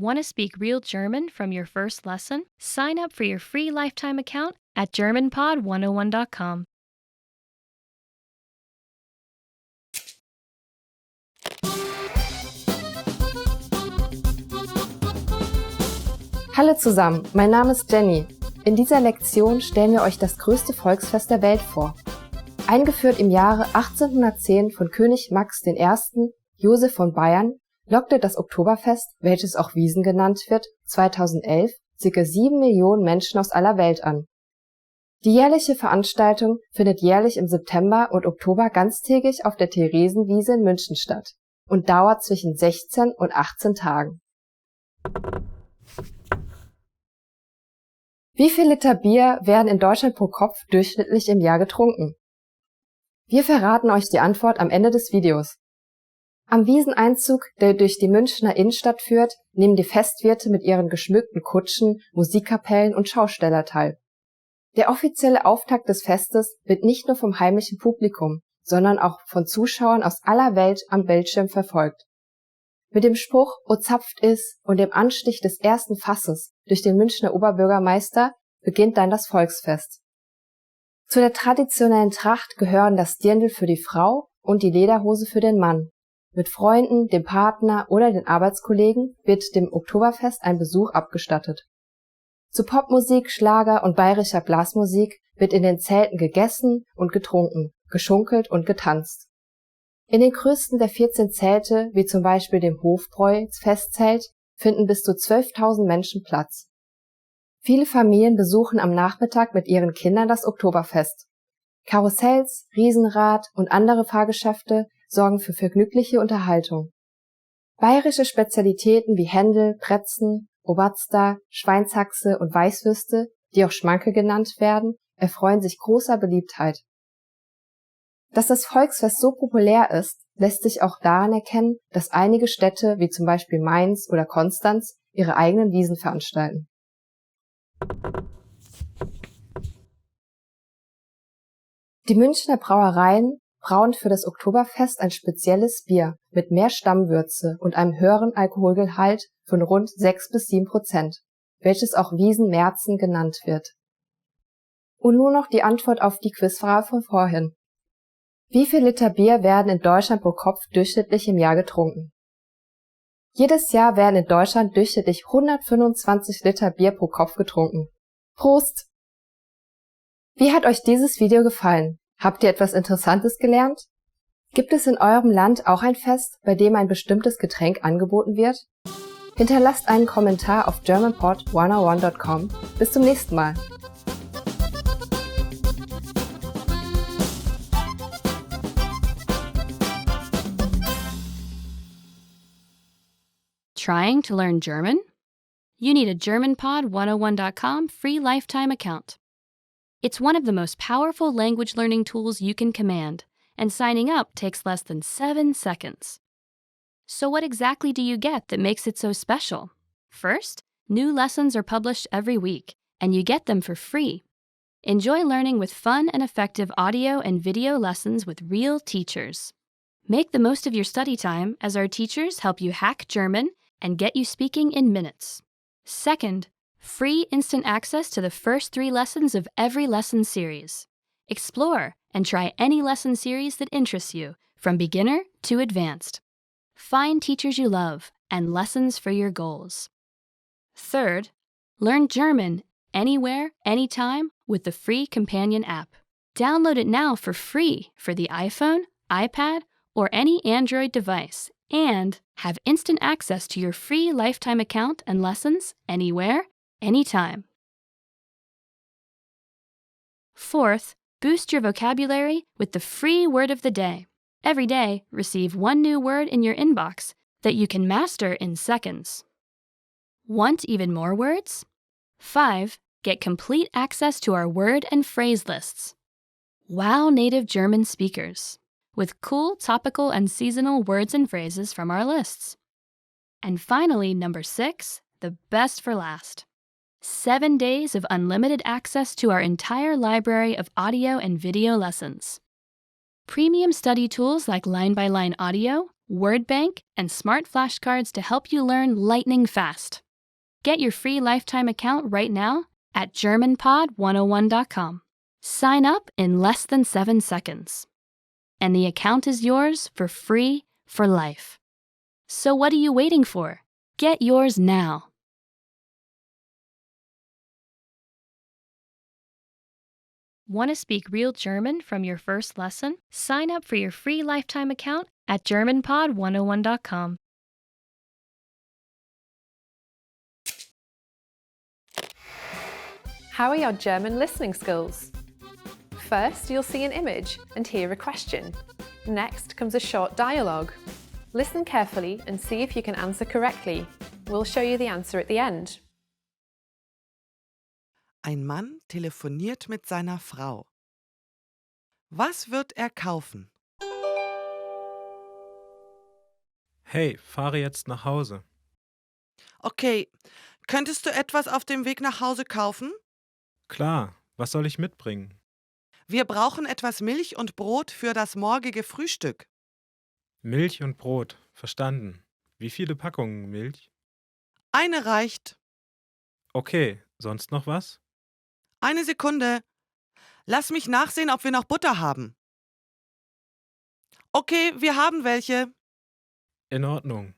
Want to speak real German from your first lesson? Sign up for your free lifetime account at GermanPod101.com. Hallo zusammen, mein Name ist Jenny. In dieser Lektion stellen wir euch das größte Volksfest der Welt vor. Eingeführt im Jahre 1810 von König Max I. Joseph von Bayern, lockte das Oktoberfest, welches auch Wiesn genannt wird, 2011 ca. 7 Millionen Menschen aus aller Welt an. Die jährliche Veranstaltung findet jährlich im September und Oktober ganztägig auf der Theresienwiese in München statt und dauert zwischen 16 und 18 Tagen. Wie viel Liter Bier werden in Deutschland pro Kopf durchschnittlich im Jahr getrunken? Wir verraten euch die Antwort am Ende des Videos. Am Wieseneinzug, der durch die Münchner Innenstadt führt, nehmen die Festwirte mit ihren geschmückten Kutschen, Musikkapellen und Schausteller teil. Der offizielle Auftakt des Festes wird nicht nur vom heimischen Publikum, sondern auch von Zuschauern aus aller Welt am Bildschirm verfolgt. Mit dem Spruch "O zapft is" und dem Anstich des ersten Fasses durch den Münchner Oberbürgermeister beginnt dann das Volksfest. Zu der traditionellen Tracht gehören das Dirndl für die Frau und die Lederhose für den Mann. Mit Freunden, dem Partner oder den Arbeitskollegen wird dem Oktoberfest ein Besuch abgestattet. Zu Popmusik, Schlager und bayerischer Blasmusik wird in den Zelten gegessen und getrunken, geschunkelt und getanzt. In den größten der 14 Zelte, wie zum Beispiel dem Hofbräu-Festzelt, finden bis zu 12.000 Menschen Platz. Viele Familien besuchen am Nachmittag mit ihren Kindern das Oktoberfest. Karussells, Riesenrad und andere Fahrgeschäfte sorgen für vergnügliche Unterhaltung. Bayerische Spezialitäten wie Händel, Brezen, Oberster, Schweinshaxe und Weißwürste, die auch Schmanke genannt werden, erfreuen sich großer Beliebtheit. Dass das Volksfest so populär ist, lässt sich auch daran erkennen, dass einige Städte wie zum Beispiel Mainz oder Konstanz ihre eigenen Wiesn veranstalten. Die Münchner Brauereien brauen für das Oktoberfest ein spezielles Bier mit mehr Stammwürze und einem höheren Alkoholgehalt von rund 6-7%, welches auch Wiesn-Märzen genannt wird. Und nun noch die Antwort auf die Quizfrage von vorhin. Wie viel Liter Bier werden in Deutschland pro Kopf durchschnittlich im Jahr getrunken? Jedes Jahr werden in Deutschland durchschnittlich 125 Liter Bier pro Kopf getrunken. Prost! Wie hat euch dieses Video gefallen? Habt ihr etwas Interessantes gelernt? Gibt es in eurem Land auch ein Fest, bei dem ein bestimmtes Getränk angeboten wird? Hinterlasst einen Kommentar auf GermanPod101.com. Bis zum nächsten Mal. Trying to learn German? You need a GermanPod101.com free lifetime account. It's one of the most powerful language learning tools you can command, and signing up takes less than 7 seconds. So what exactly do you get that makes it so special? First, new lessons are published every week, and you get them for free. Enjoy learning with fun and effective audio and video lessons with real teachers. Make the most of your study time as our teachers help you hack German and get you speaking in minutes. Second, free instant access to the first 3 lessons of every lesson series. Explore and try any lesson series that interests you, from beginner to advanced. Find teachers you love and lessons for your goals. Third, learn German anywhere, anytime with the free companion app. Download it now for free for the iPhone, iPad, or any Android device, and have instant access to your free lifetime account and lessons anywhere, anytime. Fourth, boost your vocabulary with the free word of the day. Every day, receive 1 new word in your inbox that you can master in seconds. Want even more words? 5. Get complete access to our word and phrase lists. Wow native German speakers with cool topical and seasonal words and phrases from our lists. And finally, number 6, the best for last. 7 days of unlimited access to our entire library of audio and video lessons. Premium study tools like line-by-line audio, word bank, and smart flashcards to help you learn lightning fast. Get your free lifetime account right now at GermanPod101.com. Sign up in less than 7 seconds. And the account is yours for free for life. So what are you waiting for? Get yours now. Want to speak real German from your first lesson? Sign up for your free lifetime account at GermanPod101.com. How are your German listening skills? First, you'll see an image and hear a question. Next comes a short dialogue. Listen carefully and see if you can answer correctly. We'll show you the answer at the end. Ein Mann telefoniert mit seiner Frau. Was wird er kaufen? Hey, fahre jetzt nach Hause. Okay, könntest du etwas auf dem Weg nach Hause kaufen? Klar, was soll ich mitbringen? Wir brauchen etwas Milch und Brot für das morgige Frühstück. Milch und Brot, verstanden. Wie viele Packungen Milch? Eine reicht. Okay, sonst noch was? Eine Sekunde. Lass mich nachsehen, ob wir noch Butter haben. Okay, wir haben welche. In Ordnung.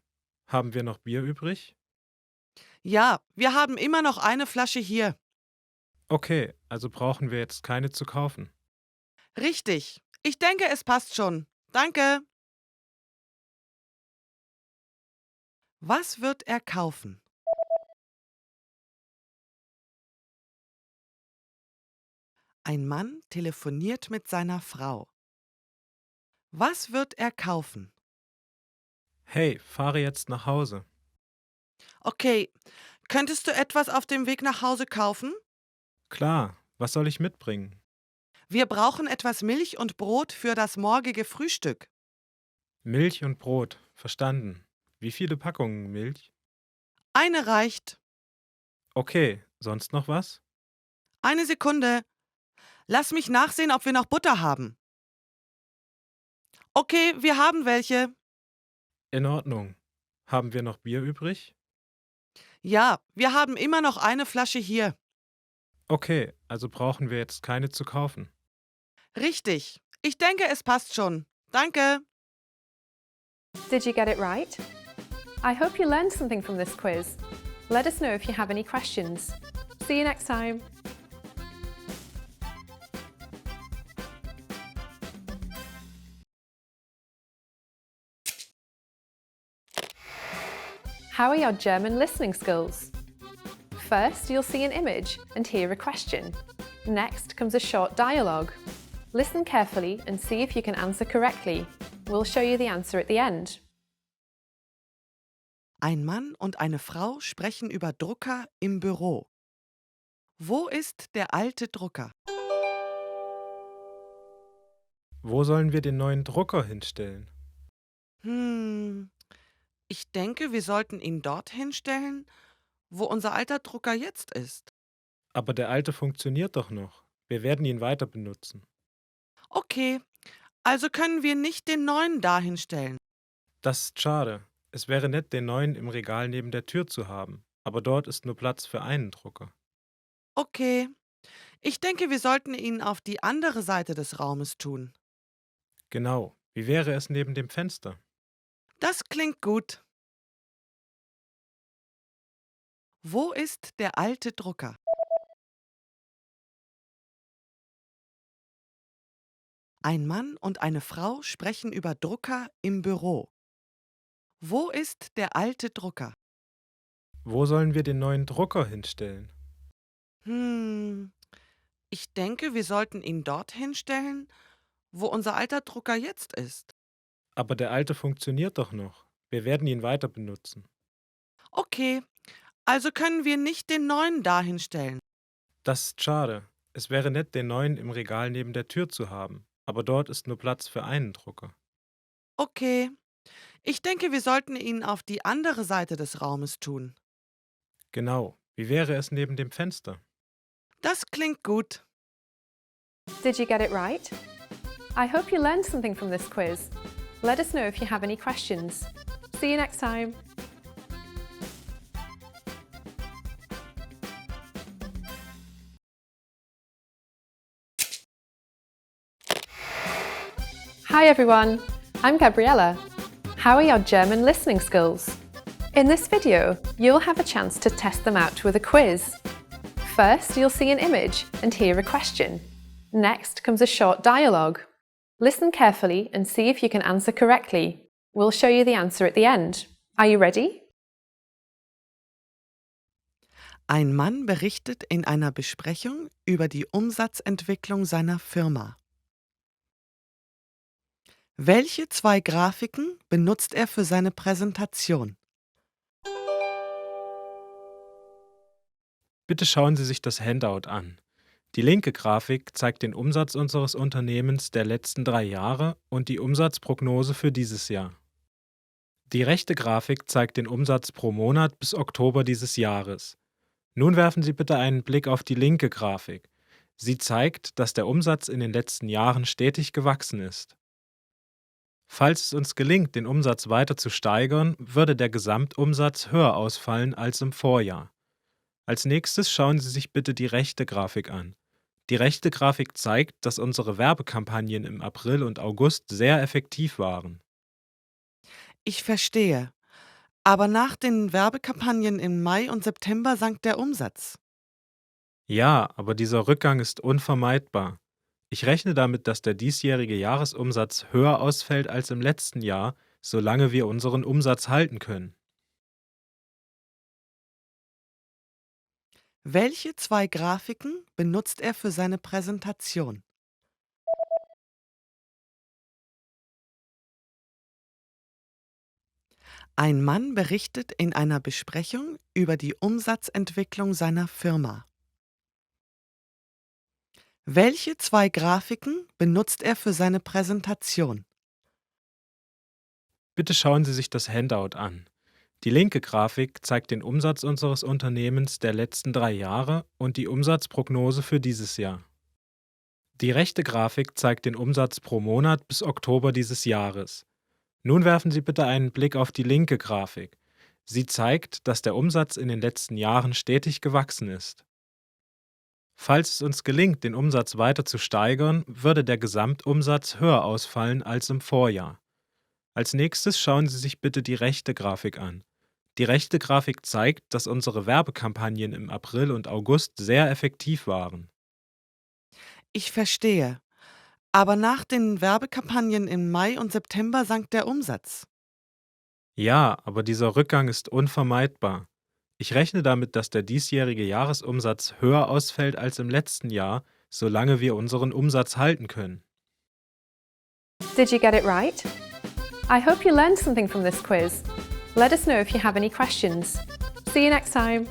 Haben wir noch Bier übrig? Ja, wir haben immer noch eine Flasche hier. Okay, also brauchen wir jetzt keine zu kaufen. Richtig. Ich denke, es passt schon. Danke. Was wird er kaufen? Ein Mann telefoniert mit seiner Frau. Was wird er kaufen? Hey, fahre jetzt nach Hause. Okay, könntest du etwas auf dem Weg nach Hause kaufen? Klar, was soll ich mitbringen? Wir brauchen etwas Milch und Brot für das morgige Frühstück. Milch und Brot, verstanden. Wie viele Packungen Milch? Eine reicht. Okay, sonst noch was? Eine Sekunde. Lass mich nachsehen, ob wir noch Butter haben. Okay, wir haben welche. In Ordnung. Haben wir noch Bier übrig? Ja, wir haben immer noch eine Flasche hier. Okay, also brauchen wir jetzt keine zu kaufen. Richtig. Ich denke, es passt schon. Danke. Did you get it right? I hope you learned something from this quiz. Let us know if you have any questions. See you next time. How are your German listening skills? First, you'll see an image and hear a question. Next comes a short dialogue. Listen carefully and see if you can answer correctly. We'll show you the answer at the end. Ein Mann und eine Frau sprechen über Drucker im Büro. Wo ist der alte Drucker? Wo sollen wir den neuen Drucker hinstellen? Ich denke, wir sollten ihn dort hinstellen, wo unser alter Drucker jetzt ist. Aber der alte funktioniert doch noch. Wir werden ihn weiter benutzen. Okay, also können wir nicht den neuen dahin stellen. Das ist schade. Es wäre nett, den neuen im Regal neben der Tür zu haben. Aber dort ist nur Platz für einen Drucker. Okay, ich denke, wir sollten ihn auf die andere Seite des Raumes tun. Genau. Wie wäre es neben dem Fenster? Das klingt gut. Wo ist der alte Drucker? Ein Mann und eine Frau sprechen über Drucker im Büro. Wo ist der alte Drucker? Wo sollen wir den neuen Drucker hinstellen? Ich denke, wir sollten ihn dort hinstellen, wo unser alter Drucker jetzt ist. Aber der alte funktioniert doch noch. Wir werden ihn weiter benutzen. Okay, also können wir nicht den neuen dahin stellen. Das ist schade. Es wäre nett, den neuen im Regal neben der Tür zu haben. Aber dort ist nur Platz für einen Drucker. Okay, ich denke, wir sollten ihn auf die andere Seite des Raumes tun. Genau. Wie wäre es neben dem Fenster? Das klingt gut. Did you get it right? I hope you learned something from this quiz. Let us know if you have any questions. See you next time! Hi everyone, I'm Gabriella. How are your German listening skills? In this video, you'll have a chance to test them out with a quiz. First, you'll see an image and hear a question. Next comes a short dialogue. Listen carefully and see if you can answer correctly. We'll show you the answer at the end. Are you ready? Ein Mann berichtet in einer Besprechung über die Umsatzentwicklung seiner Firma. Welche zwei Grafiken benutzt er für seine Präsentation? Bitte schauen Sie sich das Handout an. Die linke Grafik zeigt den Umsatz unseres Unternehmens der letzten 3 Jahre und die Umsatzprognose für dieses Jahr. Die rechte Grafik zeigt den Umsatz pro Monat bis Oktober dieses Jahres. Nun werfen Sie bitte einen Blick auf die linke Grafik. Sie zeigt, dass der Umsatz in den letzten Jahren stetig gewachsen ist. Falls es uns gelingt, den Umsatz weiter zu steigern, würde der Gesamtumsatz höher ausfallen als im Vorjahr. Als nächstes schauen Sie sich bitte die rechte Grafik an. Die rechte Grafik zeigt, dass unsere Werbekampagnen im April und August sehr effektiv waren. Ich verstehe. Aber nach den Werbekampagnen im Mai und September sank der Umsatz. Ja, aber dieser Rückgang ist unvermeidbar. Ich rechne damit, dass der diesjährige Jahresumsatz höher ausfällt als im letzten Jahr, solange wir unseren Umsatz halten können. Welche zwei Grafiken benutzt er für seine Präsentation? Ein Mann berichtet in einer Besprechung über die Umsatzentwicklung seiner Firma. Welche zwei Grafiken benutzt er für seine Präsentation? Bitte schauen Sie sich das Handout an. Die linke Grafik zeigt den Umsatz unseres Unternehmens der letzten 3 Jahre und die Umsatzprognose für dieses Jahr. Die rechte Grafik zeigt den Umsatz pro Monat bis Oktober dieses Jahres. Nun werfen Sie bitte einen Blick auf die linke Grafik. Sie zeigt, dass der Umsatz in den letzten Jahren stetig gewachsen ist. Falls es uns gelingt, den Umsatz weiter zu steigern, würde der Gesamtumsatz höher ausfallen als im Vorjahr. Als nächstes schauen Sie sich bitte die rechte Grafik an. Die rechte Grafik zeigt, dass unsere Werbekampagnen im April und August sehr effektiv waren. Ich verstehe. Aber nach den Werbekampagnen im Mai und September sank der Umsatz. Ja, aber dieser Rückgang ist unvermeidbar. Ich rechne damit, dass der diesjährige Jahresumsatz höher ausfällt als im letzten Jahr, solange wir unseren Umsatz halten können. Did you get it right? I hope you learned something from this quiz. Let us know if you have any questions. See you next time!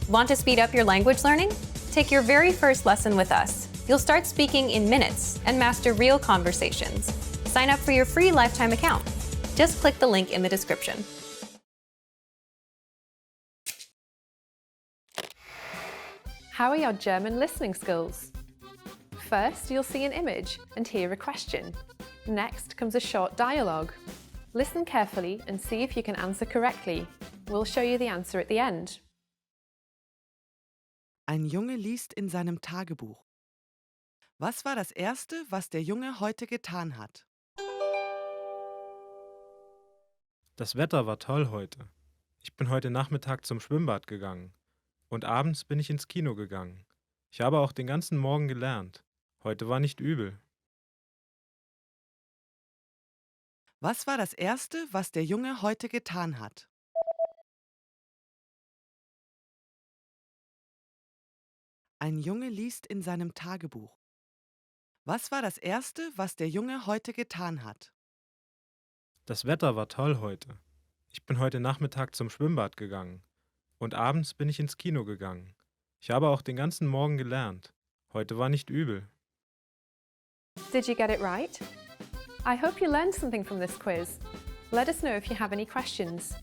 Want to speed up your language learning? Take your very first lesson with us. You'll start speaking in minutes and master real conversations. Sign up for your free lifetime account. Just click the link in the description. How are your German listening skills? First, you'll see an image and hear a question. Next comes a short dialogue. Listen carefully and see if you can answer correctly. We'll show you the answer at the end. Ein Junge liest in seinem Tagebuch. Was war das Erste, was der Junge heute getan hat? Das Wetter war toll heute. Ich bin heute Nachmittag zum Schwimmbad gegangen. Und abends bin ich ins Kino gegangen. Ich habe auch den ganzen Morgen gelernt. Heute war nicht übel. Was war das Erste, was der Junge heute getan hat? Ein Junge liest in seinem Tagebuch. Was war das Erste, was der Junge heute getan hat? Das Wetter war toll heute. Ich bin heute Nachmittag zum Schwimmbad gegangen. Und abends bin ich ins Kino gegangen. Ich habe auch den ganzen Morgen gelernt. Heute war nicht übel. Did you get it right? I hope you learned something from this quiz. Let us know if you have any questions.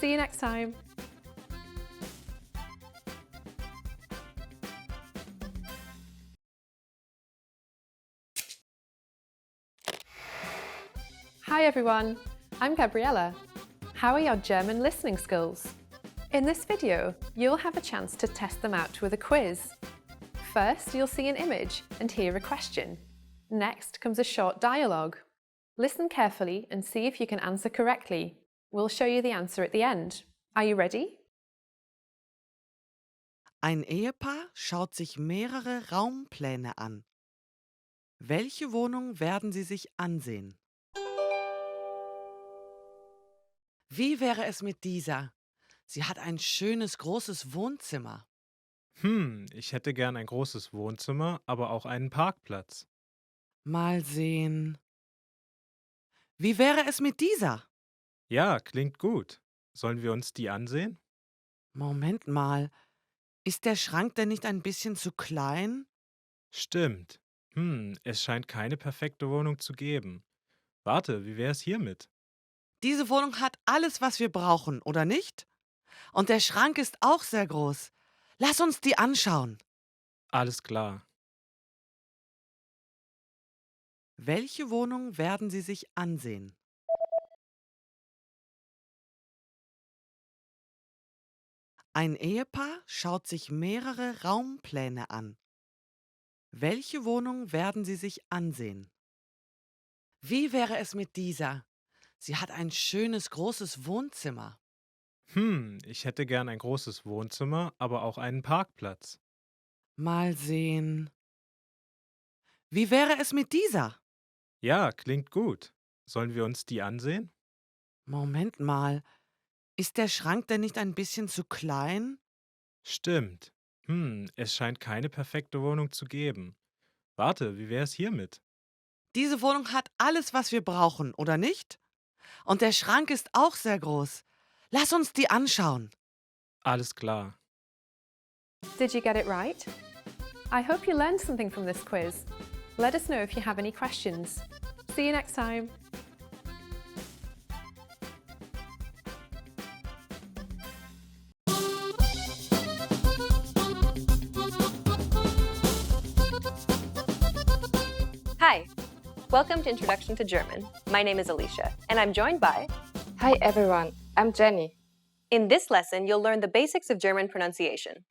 See you next time! everyone, I'm Gabriella. How are your German listening skills? In this video, you'll have a chance to test them out with a quiz. First, you'll see an image and hear a question. Next comes a short dialogue. Listen carefully and see if you can answer correctly. We'll show you the answer at the end. Are you ready? Ein Ehepaar schaut sich mehrere Raumpläne an. Welche Wohnung werden Sie sich ansehen? Wie wäre es mit dieser? Sie hat ein schönes großes Wohnzimmer. Ich hätte gern ein großes Wohnzimmer, aber auch einen Parkplatz. Mal sehen. Wie wäre es mit dieser? Ja, klingt gut. Sollen wir uns die ansehen? Moment mal. Ist der Schrank denn nicht ein bisschen zu klein? Stimmt. Es scheint keine perfekte Wohnung zu geben. Warte, wie wäre es hiermit? Diese Wohnung hat alles, was wir brauchen, oder nicht? Und der Schrank ist auch sehr groß. Lass uns die anschauen. Alles klar. Welche Wohnung werden Sie sich ansehen? Ein Ehepaar schaut sich mehrere Raumpläne an. Welche Wohnung werden Sie sich ansehen? Wie wäre es mit dieser? Sie hat ein schönes großes Wohnzimmer. Ich hätte gern ein großes Wohnzimmer, aber auch einen Parkplatz. Mal sehen. Wie wäre es mit dieser? Ja, klingt gut. Sollen wir uns die ansehen? Moment mal. Ist der Schrank denn nicht ein bisschen zu klein? Stimmt. Es scheint keine perfekte Wohnung zu geben. Warte, wie wäre es hiermit? Diese Wohnung hat alles, was wir brauchen, oder nicht? Und der Schrank ist auch sehr groß. Lass uns die anschauen. Alles klar. Did you get it right? I hope you learned something from this quiz. Let us know if you have any questions. See you next time. Hi, welcome to Introduction to German. My name is Alicia, and I'm joined by... Hi everyone, I'm Jenny. In this lesson, you'll learn the basics of German pronunciation.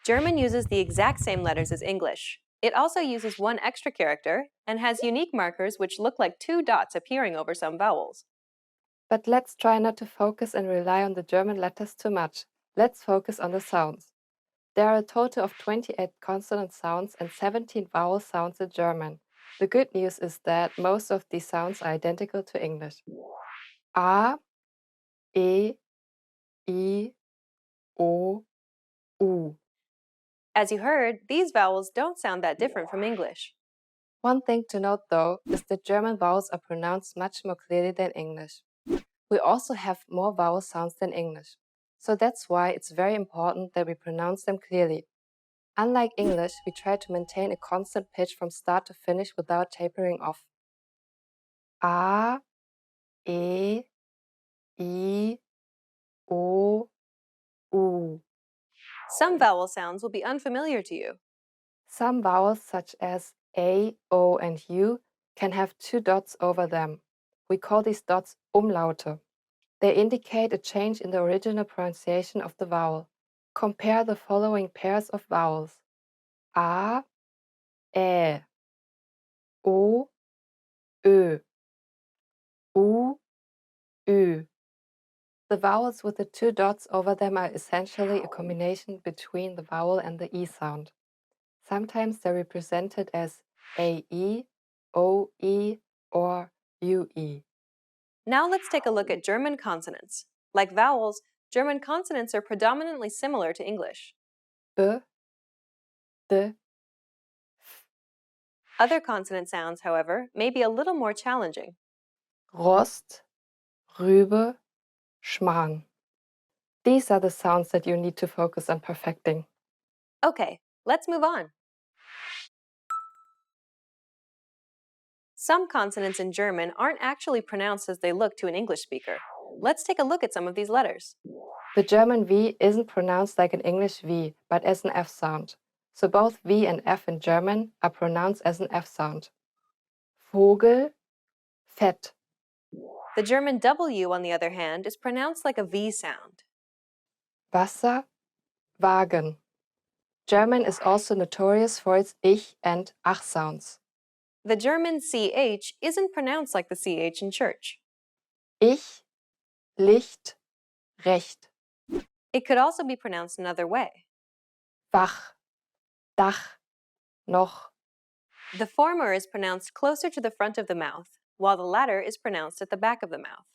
German uses the exact same letters as English. It also uses one extra character and has unique markers which look like two dots appearing over some vowels. But let's try not to focus and rely on the German letters too much. Let's focus on the sounds. There are a total of 28 consonant sounds and 17 vowel sounds in German. The good news is that most of these sounds are identical to English. A, E, I, O, U. As you heard, these vowels don't sound that different from English. One thing to note though is that German vowels are pronounced much more clearly than English. We also have more vowel sounds than English. So that's why it's very important that we pronounce them clearly. Unlike English, we try to maintain a constant pitch from start to finish without tapering off. A, E, I, O, U. Some vowel sounds will be unfamiliar to you. Some vowels such as A, O, and U can have two dots over them. We call these dots Umlaute. They indicate a change in the original pronunciation of the vowel. Compare the following pairs of vowels. A, Ä, O, Ö, U, Ü. The vowels with the two dots over them are essentially a combination between the vowel and the E sound. Sometimes they're represented as AE, OE, or UE. Now let's take a look at German consonants. Like vowels, German consonants are predominantly similar to English. B, D, Other consonant sounds, however, may be a little more challenging. Rost, Rübe, Schmarrn. These are the sounds that you need to focus on perfecting. Okay, let's move on. Some consonants in German aren't actually pronounced as they look to an English speaker. Let's take a look at some of these letters. The German V isn't pronounced like an English V, but as an F sound. So both V and F in German are pronounced as an F sound. Vogel, Fett. The German W, on the other hand, is pronounced like a V sound. Wasser, Wagen. German is also notorious for its ich and ach sounds. The German CH isn't pronounced like the CH in church. Ich, Licht, Recht. It could also be pronounced another way. Wach, Dach, noch. The former is pronounced closer to the front of the mouth, while the latter is pronounced at the back of the mouth.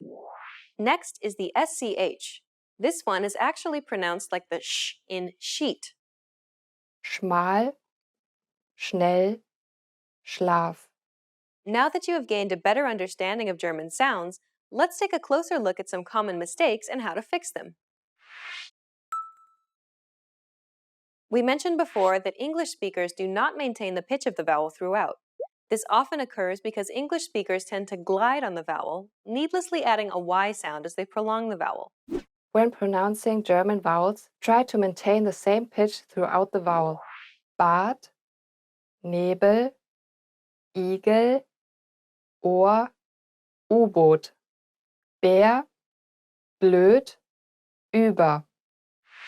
Next is the SCH. This one is actually pronounced like the sh in sheet. Schmal, schnell, Schlaf. Now that you have gained a better understanding of German sounds, let's take a closer look at some common mistakes and how to fix them. We mentioned before that English speakers do not maintain the pitch of the vowel throughout. This often occurs because English speakers tend to glide on the vowel, needlessly adding a Y sound as they prolong the vowel. When pronouncing German vowels, try to maintain the same pitch throughout the vowel. Bad, Nebel, Igel, Ohr, U-Boot. Bär, blöd, über.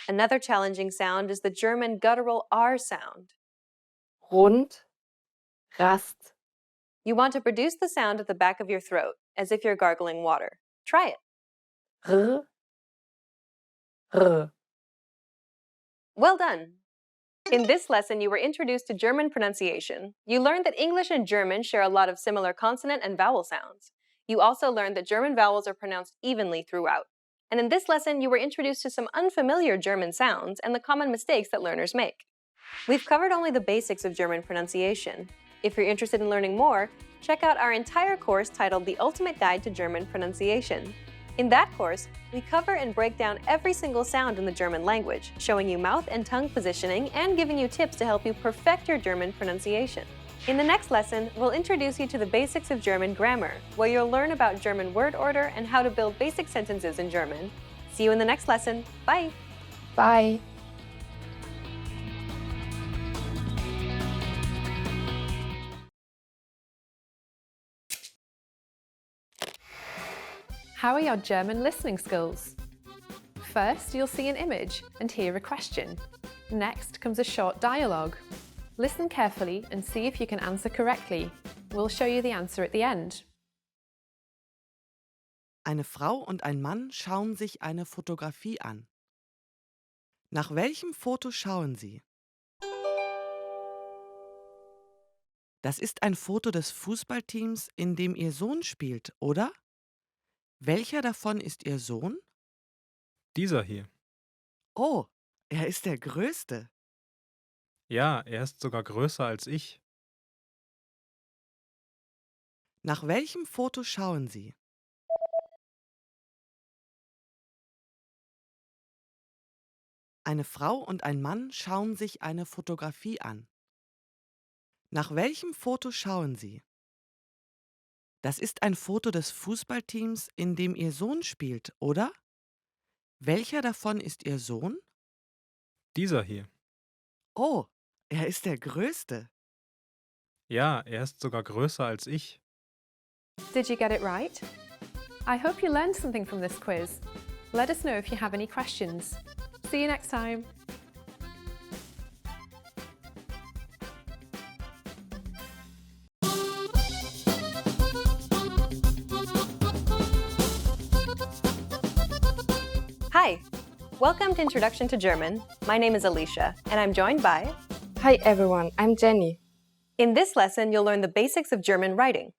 Another challenging sound is the German guttural R sound. Rund, Rast. You want to produce the sound at the back of your throat, as if you're gargling water. Try it. R, R. Well done! In this lesson, you were introduced to German pronunciation. You learned that English and German share a lot of similar consonant and vowel sounds. You also learned that German vowels are pronounced evenly throughout. And in this lesson, you were introduced to some unfamiliar German sounds and the common mistakes that learners make. We've covered only the basics of German pronunciation. If you're interested in learning more, check out our entire course titled The Ultimate Guide to German Pronunciation. In that course, we cover and break down every single sound in the German language, showing you mouth and tongue positioning and giving you tips to help you perfect your German pronunciation. In the next lesson, we'll introduce you to the basics of German grammar, where you'll learn about German word order and how to build basic sentences in German. See you in the next lesson. Bye! Bye. How are your German listening skills? First, you'll see an image and hear a question. Next comes a short dialogue. Listen carefully and see if you can answer correctly. We'll show you the answer at the end. Eine Frau und ein Mann schauen sich eine Fotografie an. Nach welchem Foto schauen Sie? Das ist ein Foto des Fußballteams, in dem Ihr Sohn spielt, oder? Welcher davon ist Ihr Sohn? Dieser hier. Oh, er ist der Größte. Ja, er ist sogar größer als ich. Nach welchem Foto schauen Sie? Eine Frau und ein Mann schauen sich eine Fotografie an. Nach welchem Foto schauen Sie? Das ist ein Foto des Fußballteams, in dem Ihr Sohn spielt, oder? Welcher davon ist Ihr Sohn? Dieser hier. Oh, er ist der Größte. Ja, er ist sogar größer als ich. Did you get it right? I hope you learned something from this quiz. Let us know if you have any questions. See you next time. Hi! Welcome to Introduction to German. My name is Alicia, and I'm joined by... Hi everyone, I'm Jenny. In this lesson, you'll learn the basics of German writing.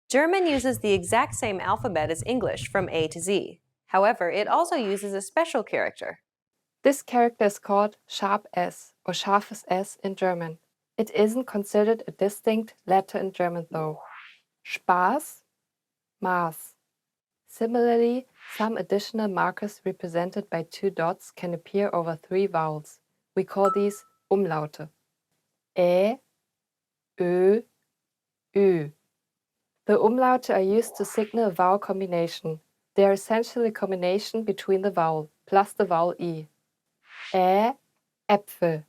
German uses the exact same alphabet as English from A to Z. However, it also uses a special character. This character is called sharp S or scharfes S in German. It isn't considered a distinct letter in German though. Spaß, Maß. Similarly, some additional markers represented by 2 dots can appear over 3 vowels. We call these Umlaute. Ä, Ö, Ü. The umlaute are used to signal a vowel combination. They are essentially a combination between the vowel plus the vowel I. Ä, Äpfel.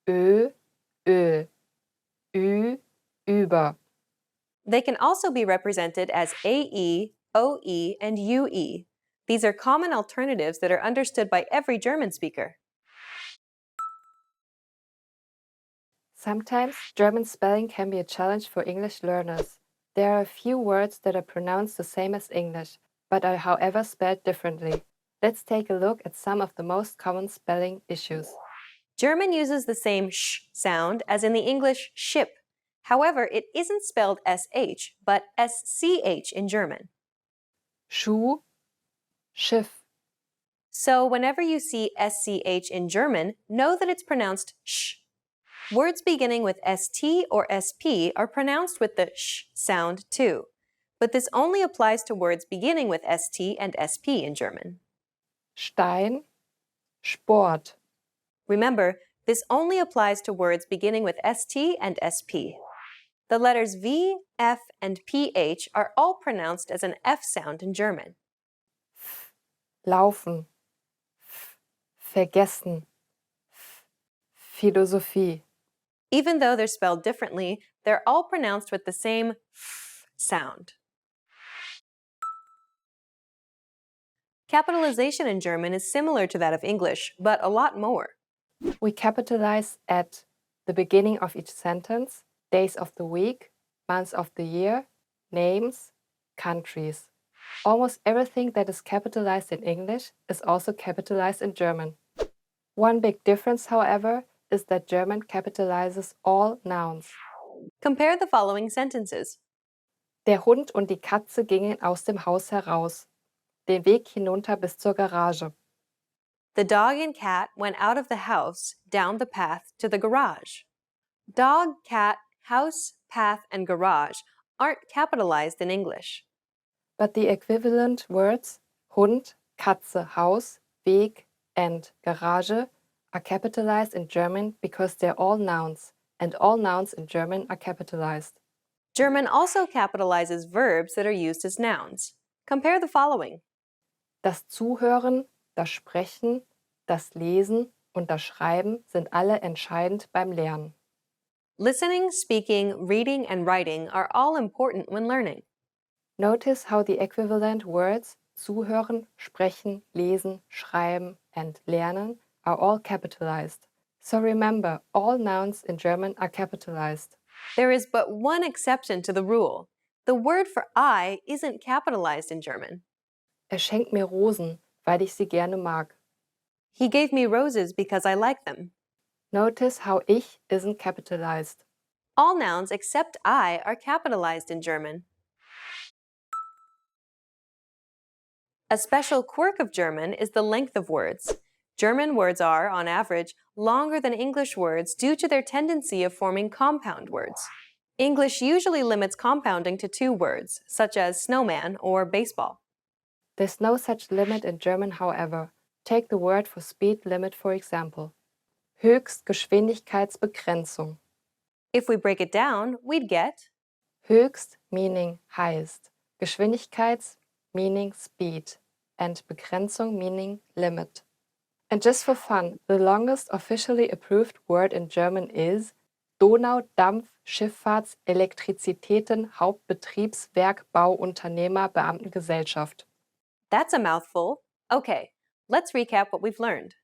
Ö, Öl. über. They can also be represented as AE, OE, and UE. These are common alternatives that are understood by every German speaker. Sometimes German spelling can be a challenge for English learners. There are a few words that are pronounced the same as English, but are however spelled differently. Let's take a look at some of the most common spelling issues. German uses the same sh sound as in the English ship. However, it isn't spelled SH, but SCH in German. Schuh, Schiff. So whenever you see SCH in German, know that it's pronounced sh. Words beginning with ST or SP are pronounced with the sh sound too, but this only applies to words beginning with ST and SP in German. Stein, Sport. Remember, this only applies to words beginning with ST and SP. The letters V, F, and PH are all pronounced as an F sound in German. Laufen, vergessen, Philosophie. Even though they're spelled differently, they're all pronounced with the same f sound. Capitalization in German is similar to that of English, but a lot more. We capitalize at the beginning of each sentence, days of the week, months of the year, names, countries. Almost everything that is capitalized in English is also capitalized in German. One big difference, however, is that German capitalizes all nouns. Compare the following sentences. Der Hund und die Katze gingen aus dem Haus heraus, den Weg hinunter bis zur Garage. The dog and cat went out of the house, down the path to the garage. Dog, cat, house, path, and garage aren't capitalized in English. But the equivalent words Hund, Katze, Haus, Weg, and Garage are capitalized in German because they're all nouns, and all nouns in German are capitalized. German also capitalizes verbs that are used as nouns. Compare the following. Das Zuhören, das Sprechen, das Lesen und das Schreiben sind alle entscheidend beim Lernen. Listening, speaking, reading, and writing are all important when learning. Notice how the equivalent words zuhören, sprechen, lesen, schreiben, and lernen are all capitalized. So remember, all nouns in German are capitalized. There is but one exception to the rule. The word for I isn't capitalized in German. Schenkt mir Rosen, weil ich sie gerne mag. He gave me roses because I like them. Notice how ich isn't capitalized. All nouns except I are capitalized in German. A special quirk of German is the length of words. German words are, on average, longer than English words due to their tendency of forming compound words. English usually limits compounding to 2 words, such as snowman or baseball. There's no such limit in German, however. Take the word for speed limit, for example. Höchstgeschwindigkeitsbegrenzung. If we break it down, we'd get Höchst meaning highest, Geschwindigkeits meaning speed, and Begrenzung meaning limit. And just for fun, the longest officially approved word in German is Donau-Dampf-Schifffahrts-Elektrizitäten-Hauptbetriebswerk-Bauunternehmer-Beamtengesellschaft. That's a mouthful. Okay, let's recap what we've learned.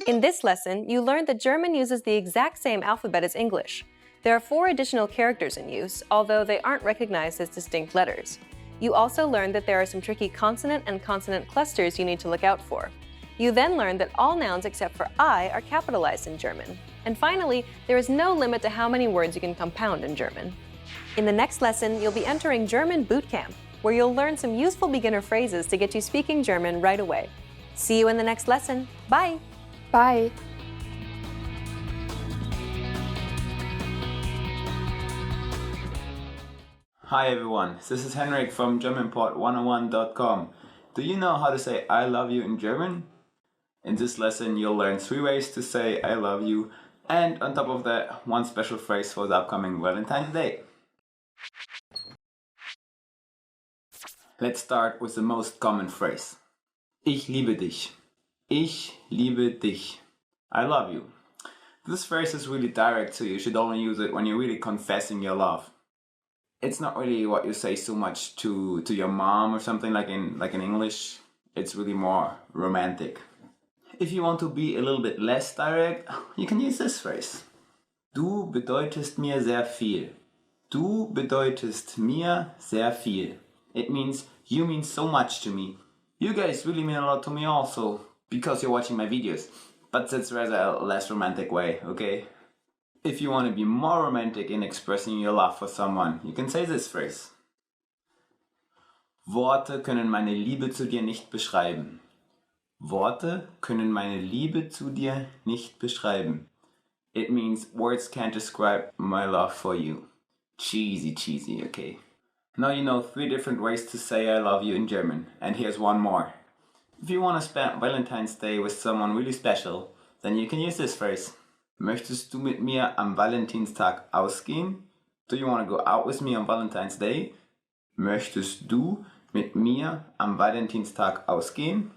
In this lesson, you learned that German uses the exact same alphabet as English. There are 4 additional characters in use, although they aren't recognized as distinct letters. You also learned that there are some tricky consonant and consonant clusters you need to look out for. You then learned that all nouns except for I are capitalized in German. And finally, there is no limit to how many words you can compound in German. In the next lesson, you'll be entering German Boot Camp, where you'll learn some useful beginner phrases to get you speaking German right away. See you in the next lesson. Bye! Bye! Hi everyone, this is Henrik from GermanPod101.com. Do you know how to say I love you in German? In this lesson you'll learn 3 ways to say I love you, and on top of that, 1 special phrase for the upcoming Valentine's Day. Let's start with the most common phrase. Ich liebe dich. Ich liebe dich. I love you. This phrase is really direct, so you should only use it when you're really confessing your love. It's not really what you say so much to your mom or something like in English. It's really more romantic. If you want to be a little bit less direct, you can use this phrase. Du bedeutest mir sehr viel. Du bedeutest mir sehr viel. It means you mean so much to me. You guys really mean a lot to me also, because you're watching my videos. But that's rather a less romantic way, okay? If you want to be more romantic in expressing your love for someone, you can say this phrase. Worte können meine Liebe zu dir nicht beschreiben. Worte können meine Liebe zu dir nicht beschreiben. It means words can't describe my love for you. Cheesy, okay? Now you know 3 different ways to say I love you in German, and here's one more. If you want to spend Valentine's Day with someone really special, then you can use this phrase. Möchtest du mit mir am Valentinstag ausgehen? Do you want to go out with me on Valentine's Day? Möchtest du mit mir am Valentinstag ausgehen?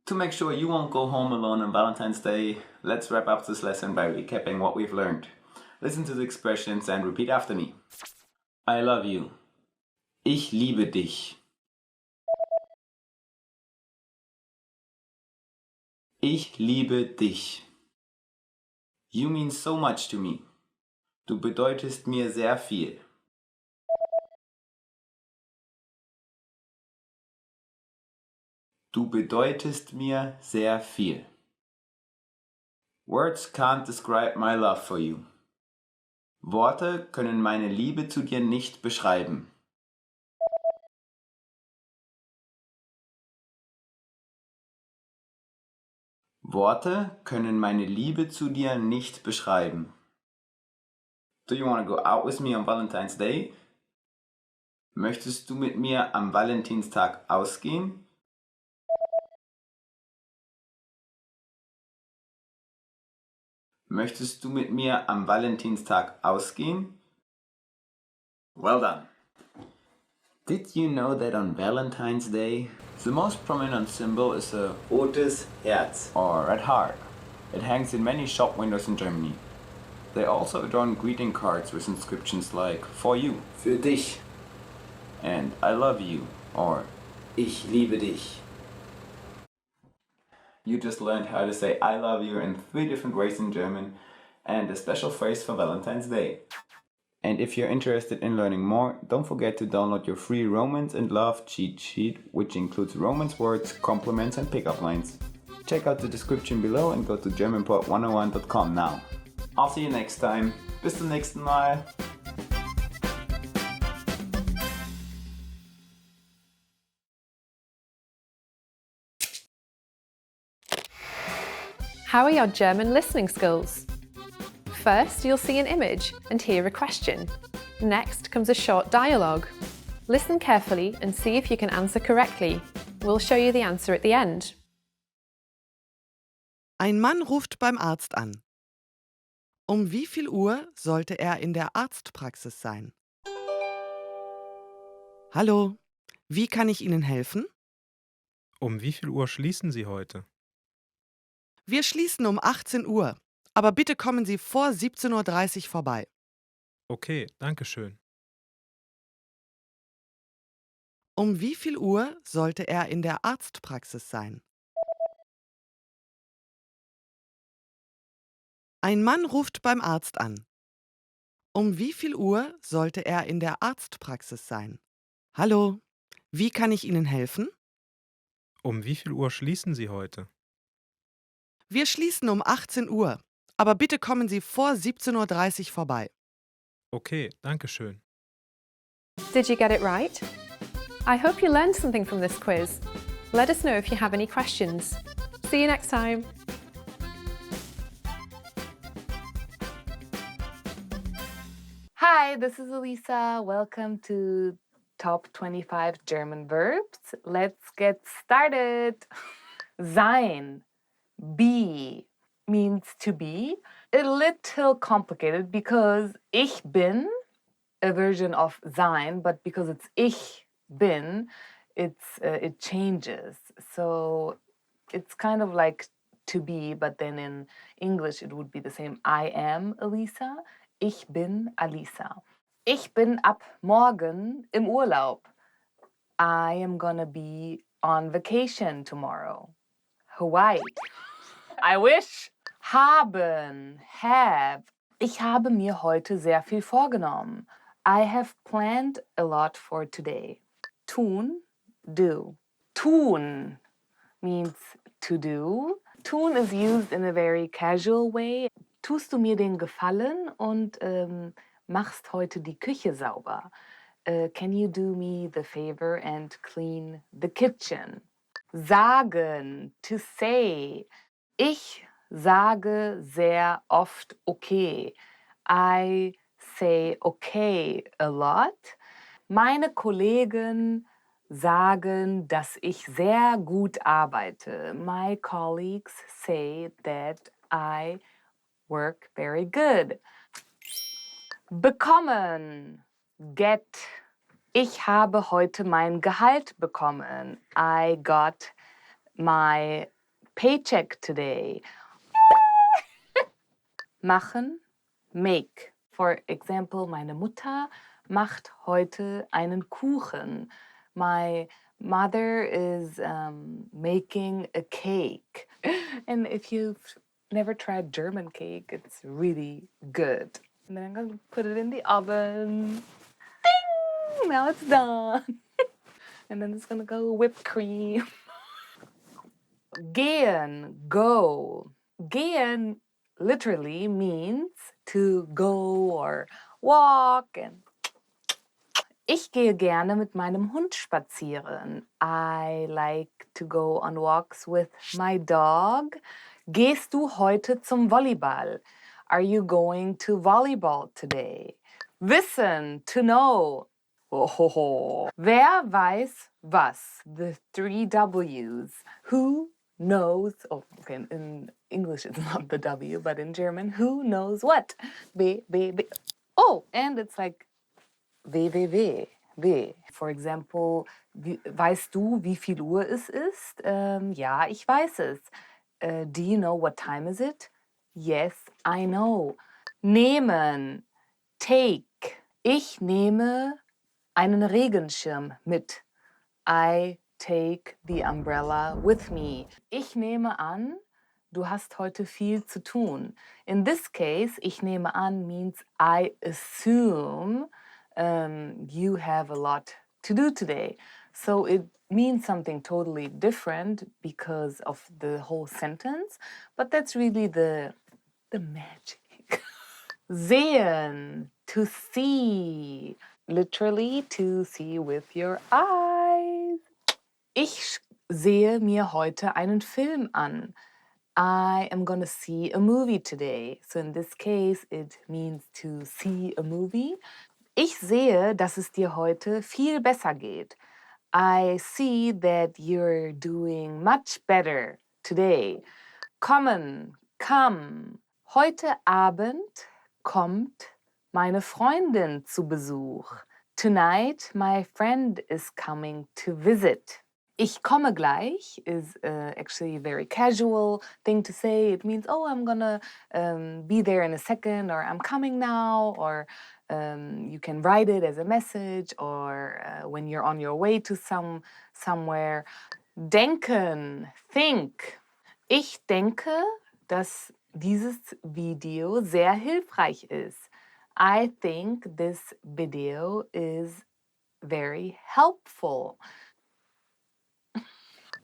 To make sure you won't go home alone on Valentine's Day, let's wrap up this lesson by recapping what we've learned. Listen to the expressions and repeat after me. I love you. Ich liebe dich. Ich liebe dich. You mean so much to me. Du bedeutest mir sehr viel. Du bedeutest mir sehr viel. Words can't describe my love for you. Worte können meine Liebe zu dir nicht beschreiben. Worte können meine Liebe zu dir nicht beschreiben. Do you want to go out with me on Valentine's Day? Möchtest du mit mir am Valentinstag ausgehen? Möchtest du mit mir am Valentinstag ausgehen? Well done. Did you know that on Valentine's Day, the most prominent symbol is a rotes Herz or red heart? It hangs in many shop windows in Germany. They also adorn greeting cards with inscriptions like for you, für dich, and I love you, or ich liebe dich. You just learned how to say I love you in 3 different ways in German and a special phrase for Valentine's Day. And if you're interested in learning more, don't forget to download your free Romance and Love cheat sheet, which includes Romance words, complements and pickup lines. Check out the description below and go to germanport101.com now. I'll see you next time. Bis zum nächsten Mal. How are your German listening skills? First, you'll see an image and hear a question. Next comes a short dialogue. Listen carefully and see if you can answer correctly. We'll show you the answer at the end. Ein Mann ruft beim Arzt an. Um wie viel Uhr sollte er in der Arztpraxis sein? Hallo, wie kann ich Ihnen helfen? Um wie viel Uhr schließen Sie heute? Wir schließen um 18 Uhr, aber bitte kommen Sie vor 17:30 Uhr vorbei. Okay, danke schön. Um wie viel Uhr sollte er in der Arztpraxis sein? Ein Mann ruft beim Arzt an. Um wie viel Uhr sollte er in der Arztpraxis sein? Hallo, wie kann ich Ihnen helfen? Um wie viel Uhr schließen Sie heute? Wir schließen um 18 Uhr, aber bitte kommen Sie vor 17:30 Uhr vorbei. Okay, danke schön. Did you get it right? I hope you learned something from this quiz. Let us know if you have any questions. See you next time. Hi, this is Elisa. Welcome to Top 25 German Verbs. Let's get started. Sein, be, means to be. A little complicated because ich bin, a version of sein, but because it's ich bin, it changes. So it's kind of like to be, but then in English it would be the same. I am Elisa. Ich bin Alisa. Ich bin ab morgen im Urlaub. I am gonna be on vacation tomorrow. Hawaii. I wish. Haben, have. Ich habe mir heute sehr viel vorgenommen. I have planned a lot for today. Tun, do. Tun means to do. Tun is used in a very casual way. Tust du mir den Gefallen und machst heute die Küche sauber? Can you do me the favor and clean the kitchen? Sagen, to say. Ich sage sehr oft okay. I say okay a lot. Meine Kollegen sagen, dass ich sehr gut arbeite. My colleagues say that I work very good. Bekommen, get. Ich habe heute mein Gehalt bekommen. I got my paycheck today. Machen, make. For example, meine Mutter macht heute einen Kuchen. My mother is making a cake. And if you've never tried German cake, it's really good. And then I'm going to put it in the oven. Ding! Now it's done. And then it's going to go whipped cream. Gehen, go. Gehen literally means to go or walk. And ich gehe gerne mit meinem Hund spazieren. I like to go on walks with my dog. Gehst du heute zum Volleyball? Are you going to volleyball today? Wissen, to know. Oh. Wer weiß was? The 3 W's. Who knows? Oh, okay, in English it's not the W, but in German, who knows what? B. Oh, and it's like www. For example, weißt du, wie viel Uhr es ist? Ja, ich weiß es. Do you know what time is it? Yes, I know. Nehmen, take. Ich nehme einen Regenschirm mit. I take the umbrella with me. Ich nehme an, du hast heute viel zu tun. In this case, ich nehme an means I assume you have a lot to do today. So it means something totally different because of the whole sentence, but that's really the magic. Sehen, to see. Literally, to see with your eyes. Ich sehe mir heute einen Film an. I am gonna see a movie today. So in this case, it means to see a movie. Ich sehe, dass es dir heute viel besser geht. I see that you're doing much better today. Kommen, come. Heute Abend kommt meine Freundin zu Besuch. Tonight, my friend is coming to visit. Ich komme gleich is actually a very casual thing to say. It means, oh, I'm gonna be there in a second, or I'm coming now, or you can write it as a message, or when you're on your way to somewhere. Denken, think. Ich denke, dass dieses Video sehr hilfreich ist. I think this video is very helpful.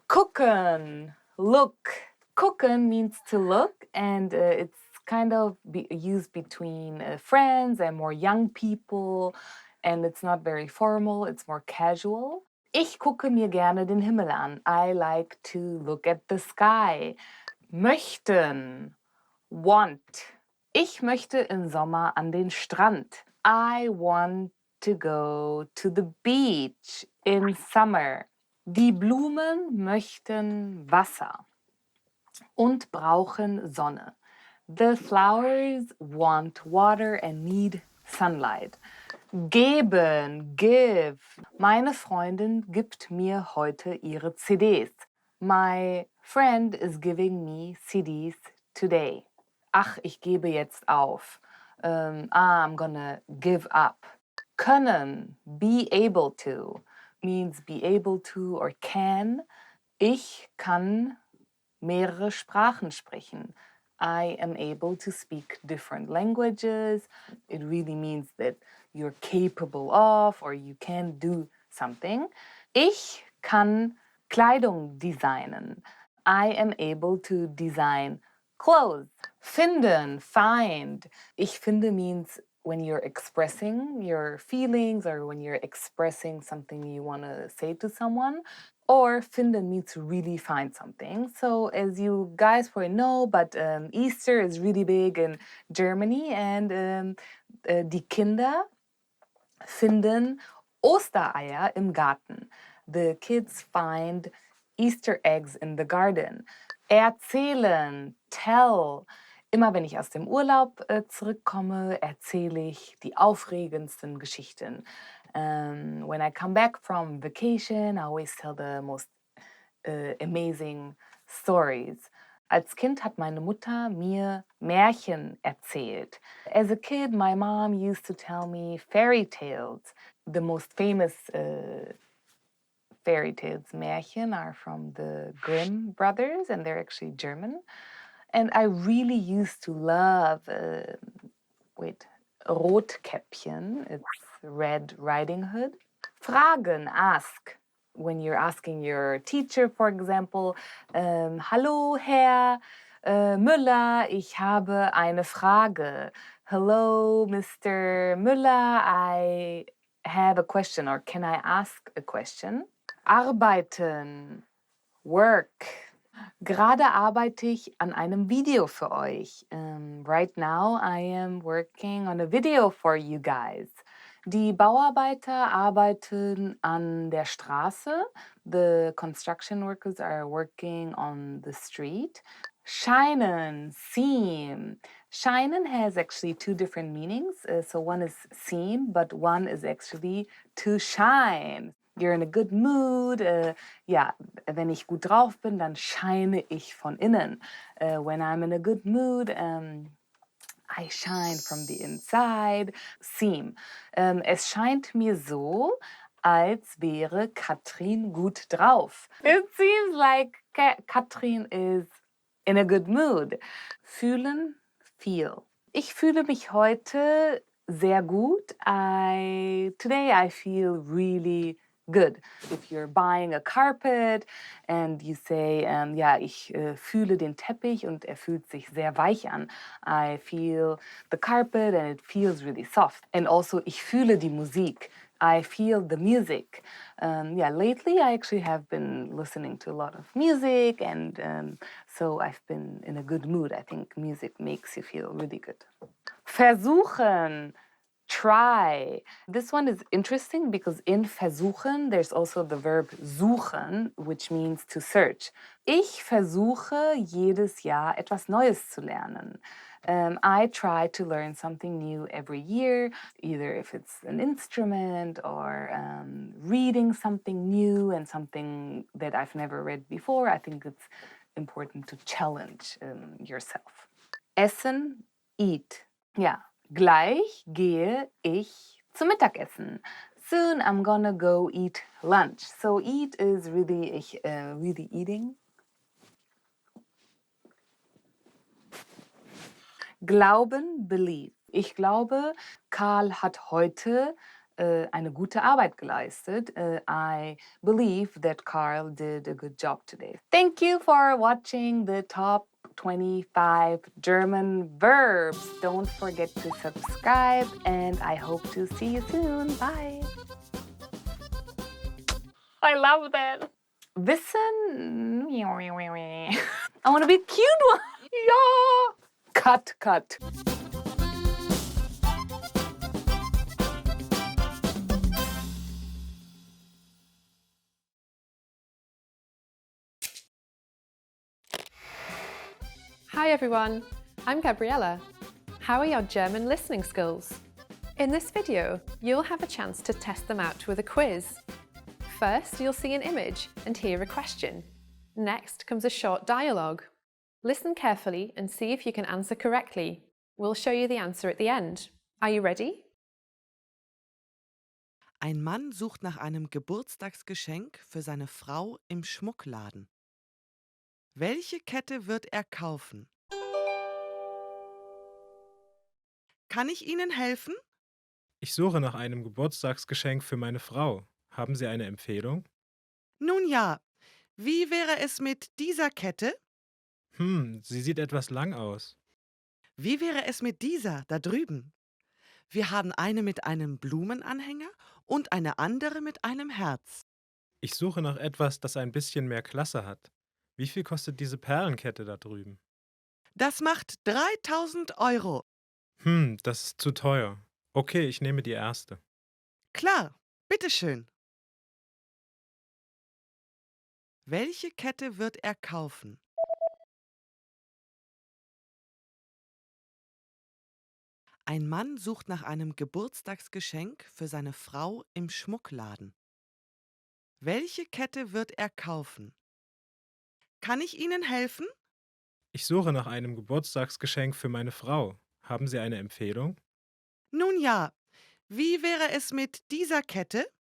Gucken, look. Gucken means to look, and it's kind of used between friends and more young people, and it's not very formal, it's more casual. Ich gucke mir gerne den Himmel an. I like to look at the sky. Möchten, want. Ich möchte im Sommer an den Strand. I want to go to the beach in summer. Die Blumen möchten Wasser und brauchen Sonne. The flowers want water and need sunlight. Geben, give. Meine Freundin gibt mir heute ihre CDs. My friend is giving me CDs today. Ach, ich gebe jetzt auf. I'm gonna give up. Können, be able to, means be able to or can. Ich kann mehrere Sprachen sprechen. I am able to speak different languages. It really means that you're capable of or you can do something. Ich kann Kleidung designen. I am able to design clothes. Finden, find. Ich finde means when you're expressing your feelings or when you're expressing something you want to say to someone. Or finden means to really find something. So as you guys probably know, but Easter is really big in Germany and die Kinder finden Ostereier im Garten. The kids find Easter eggs in the garden. Erzählen, tell. Immer wenn ich aus dem Urlaub zurückkomme, erzähle ich die aufregendsten Geschichten. When I come back from vacation, I always tell the most amazing stories. Als Kind hat meine Mutter mir Märchen erzählt. As a kid, my mom used to tell me fairy tales. The most famous fairy tales, Märchen, are from the Grimm brothers, and they're actually German. And I really used to love, Rotkäppchen, it's Red Riding Hood. Fragen, ask. When you're asking your teacher, for example, Hallo, Herr Müller, ich habe eine Frage. Hello, Mr. Müller, I have a question, or can I ask a question? Arbeiten, work. Gerade arbeite ich an einem Video für euch. Right now I am working on a video for you guys. Die Bauarbeiter arbeiten an der Straße. The construction workers are working on the street. Scheinen, seem. Scheinen has actually two different meanings. So one is seem, but one is actually to shine. You're in a good mood. Ja, wenn ich gut drauf bin, dann scheine ich von innen. When I'm in a good mood, I shine from the inside. Seem. Es scheint mir so, als wäre Katrin gut drauf. It seems like Katrin is in a good mood. Fühlen, feel. Ich fühle mich heute sehr gut. Today I feel really good. If you're buying a carpet and you say, ja, ich fühle den Teppich und er fühlt sich sehr weich an. I feel the carpet and it feels really soft. And also, ich fühle die Musik. I feel the music. Yeah, lately I actually have been listening to a lot of music and so I've been in a good mood. I think music makes you feel really good. Versuchen. Try. This one is interesting because in versuchen, there's also the verb suchen, which means to search. Ich versuche jedes Jahr etwas Neues zu lernen. I try to learn something new every year, either if it's an instrument or reading something new and something that I've never read before. I think it's important to challenge yourself. Essen, eat. Yeah. Gleich gehe ich zum Mittagessen. Soon I'm gonna go eat lunch. So eat is really, really eating. Glauben, believe. Ich glaube, Karl hat heute eine gute Arbeit geleistet. I believe that Karl did a good job today. Thank you for watching the top 25 German verbs. Don't forget to subscribe and I hope to see you soon. Bye. I love that. Wissen. I want to be a cute one. Yeah. Cut, cut. Hi everyone, I'm Gabriella. How are your German listening skills? In this video, you'll have a chance to test them out with a quiz. First, you'll see an image and hear a question. Next comes a short dialogue. Listen carefully and see if you can answer correctly. We'll show you the answer at the end. Are you ready? Ein Mann sucht nach einem Geburtstagsgeschenk für seine Frau im Schmuckladen. Welche Kette wird er kaufen? Kann ich Ihnen helfen? Ich suche nach einem Geburtstagsgeschenk für meine Frau. Haben Sie eine Empfehlung? Nun ja, wie wäre es mit dieser Kette? Sie sieht etwas lang aus. Wie wäre es mit dieser da drüben? Wir haben eine mit einem Blumenanhänger und eine andere mit einem Herz. Ich suche nach etwas, das ein bisschen mehr Klasse hat. Wie viel kostet diese Perlenkette da drüben? Das macht 3.000 Euro. Das ist zu teuer. Okay, ich nehme die erste. Klar, bitteschön. Welche Kette wird er kaufen? Ein Mann sucht nach einem Geburtstagsgeschenk für seine Frau im Schmuckladen. Welche Kette wird er kaufen? Kann ich Ihnen helfen? Ich suche nach einem Geburtstagsgeschenk für meine Frau. Haben Sie eine Empfehlung? Nun ja, wie wäre es mit dieser Kette?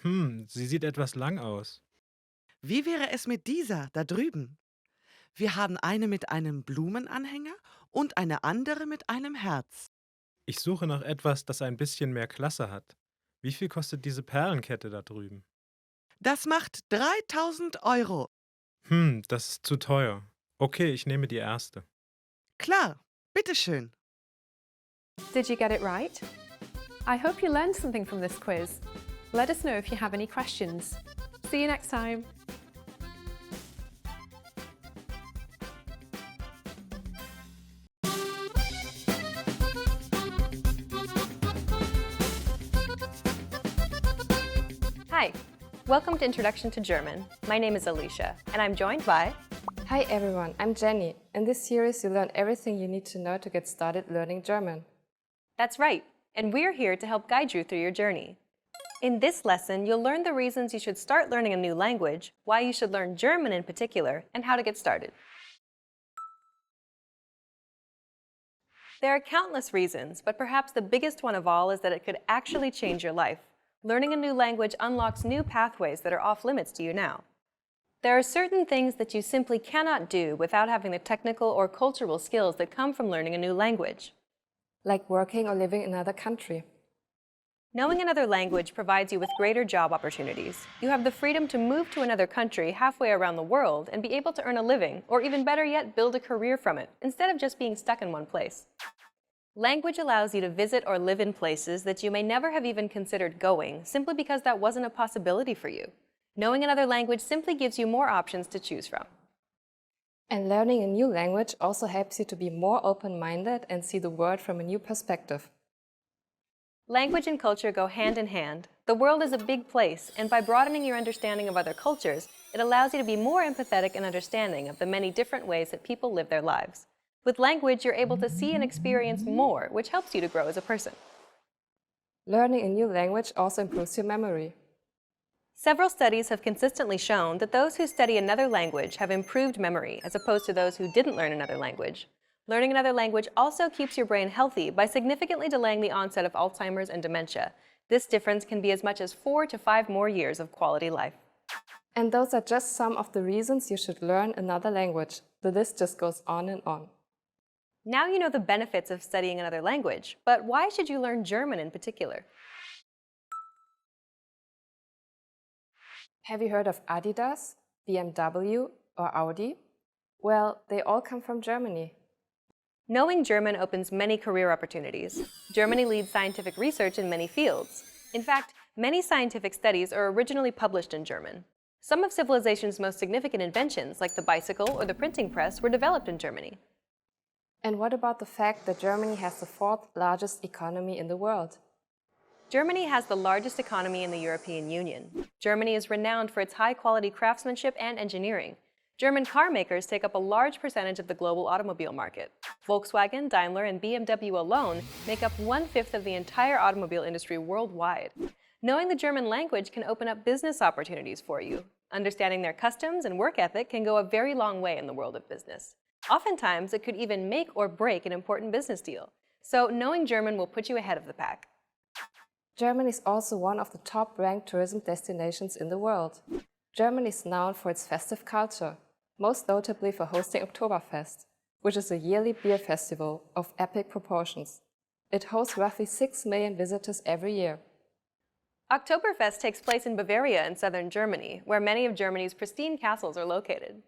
Sie sieht etwas lang aus. Wie wäre es mit dieser da drüben? Wir haben eine mit einem Blumenanhänger und eine andere mit einem Herz. Ich suche nach etwas, das ein bisschen mehr Klasse hat. Wie viel kostet diese Perlenkette da drüben? Das macht 3.000 Euro. Das ist zu teuer. Okay, ich nehme die erste. Klar, bitteschön. Did you get it right? I hope you learned something from this quiz. Let us know if you have any questions. See you next time. Hi, welcome to Introduction to German. My name is Alicia, and I'm joined by... Hi everyone, I'm Jenny. In this series you learn everything you need to know to get started learning German. That's right, and we're here to help guide you through your journey. In this lesson, you'll learn the reasons you should start learning a new language, why you should learn German in particular, and how to get started. There are countless reasons, but perhaps the biggest one of all is that it could actually change your life. Learning a new language unlocks new pathways that are off limits to you now. There are certain things that you simply cannot do without having the technical or cultural skills that come from learning a new language. Like working or living in another country. Knowing another language provides you with greater job opportunities. You have the freedom to move to another country halfway around the world and be able to earn a living, or even better yet, build a career from it, instead of just being stuck in one place. Language allows you to visit or live in places that you may never have even considered going, simply because that wasn't a possibility for you. Knowing another language simply gives you more options to choose from. And learning a new language also helps you to be more open-minded and see the world from a new perspective. Language and culture go hand in hand. The world is a big place, and by broadening your understanding of other cultures, it allows you to be more empathetic and understanding of the many different ways that people live their lives. With language, you're able to see and experience more, which helps you to grow as a person. Learning a new language also improves your memory. Several studies have consistently shown that those who study another language have improved memory as opposed to those who didn't learn another language. Learning another language also keeps your brain healthy by significantly delaying the onset of Alzheimer's and dementia. This difference can be as much as 4 to 5 more years of quality life. And those are just some of the reasons you should learn another language. The list just goes on and on. Now you know the benefits of studying another language, but why should you learn German in particular? Have you heard of Adidas, BMW, or Audi? Well, they all come from Germany. Knowing German opens many career opportunities. Germany leads scientific research in many fields. In fact, many scientific studies are originally published in German. Some of civilization's most significant inventions, like the bicycle or the printing press, were developed in Germany. And what about the fact that Germany has the 4th largest economy in the world? Germany has the largest economy in the European Union. Germany is renowned for its high-quality craftsmanship and engineering. German car makers take up a large percentage of the global automobile market. Volkswagen, Daimler, and BMW alone make up 1/5 of the entire automobile industry worldwide. Knowing the German language can open up business opportunities for you. Understanding their customs and work ethic can go a very long way in the world of business. Oftentimes, it could even make or break an important business deal. So knowing German will put you ahead of the pack. Germany is also one of the top-ranked tourism destinations in the world. Germany is known for its festive culture, most notably for hosting Oktoberfest, which is a yearly beer festival of epic proportions. It hosts roughly 6 million visitors every year. Oktoberfest takes place in Bavaria in southern Germany, where many of Germany's pristine castles are located.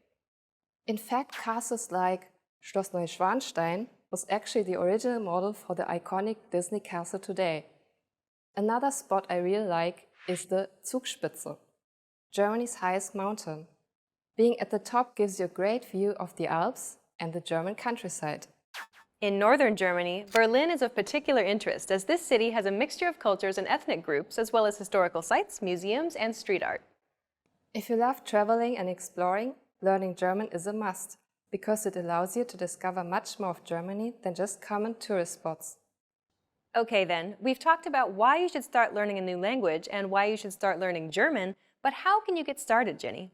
In fact, castles like Schloss Neuschwanstein was actually the original model for the iconic Disney castle today. Another spot I really like is the Zugspitze, Germany's highest mountain. Being at the top gives you a great view of the Alps and the German countryside. In northern Germany, Berlin is of particular interest as this city has a mixture of cultures and ethnic groups as well as historical sites, museums, and street art. If you love traveling and exploring, learning German is a must, because it allows you to discover much more of Germany than just common tourist spots. Okay then, we've talked about why you should start learning a new language and why you should start learning German, but how can you get started, Jenny?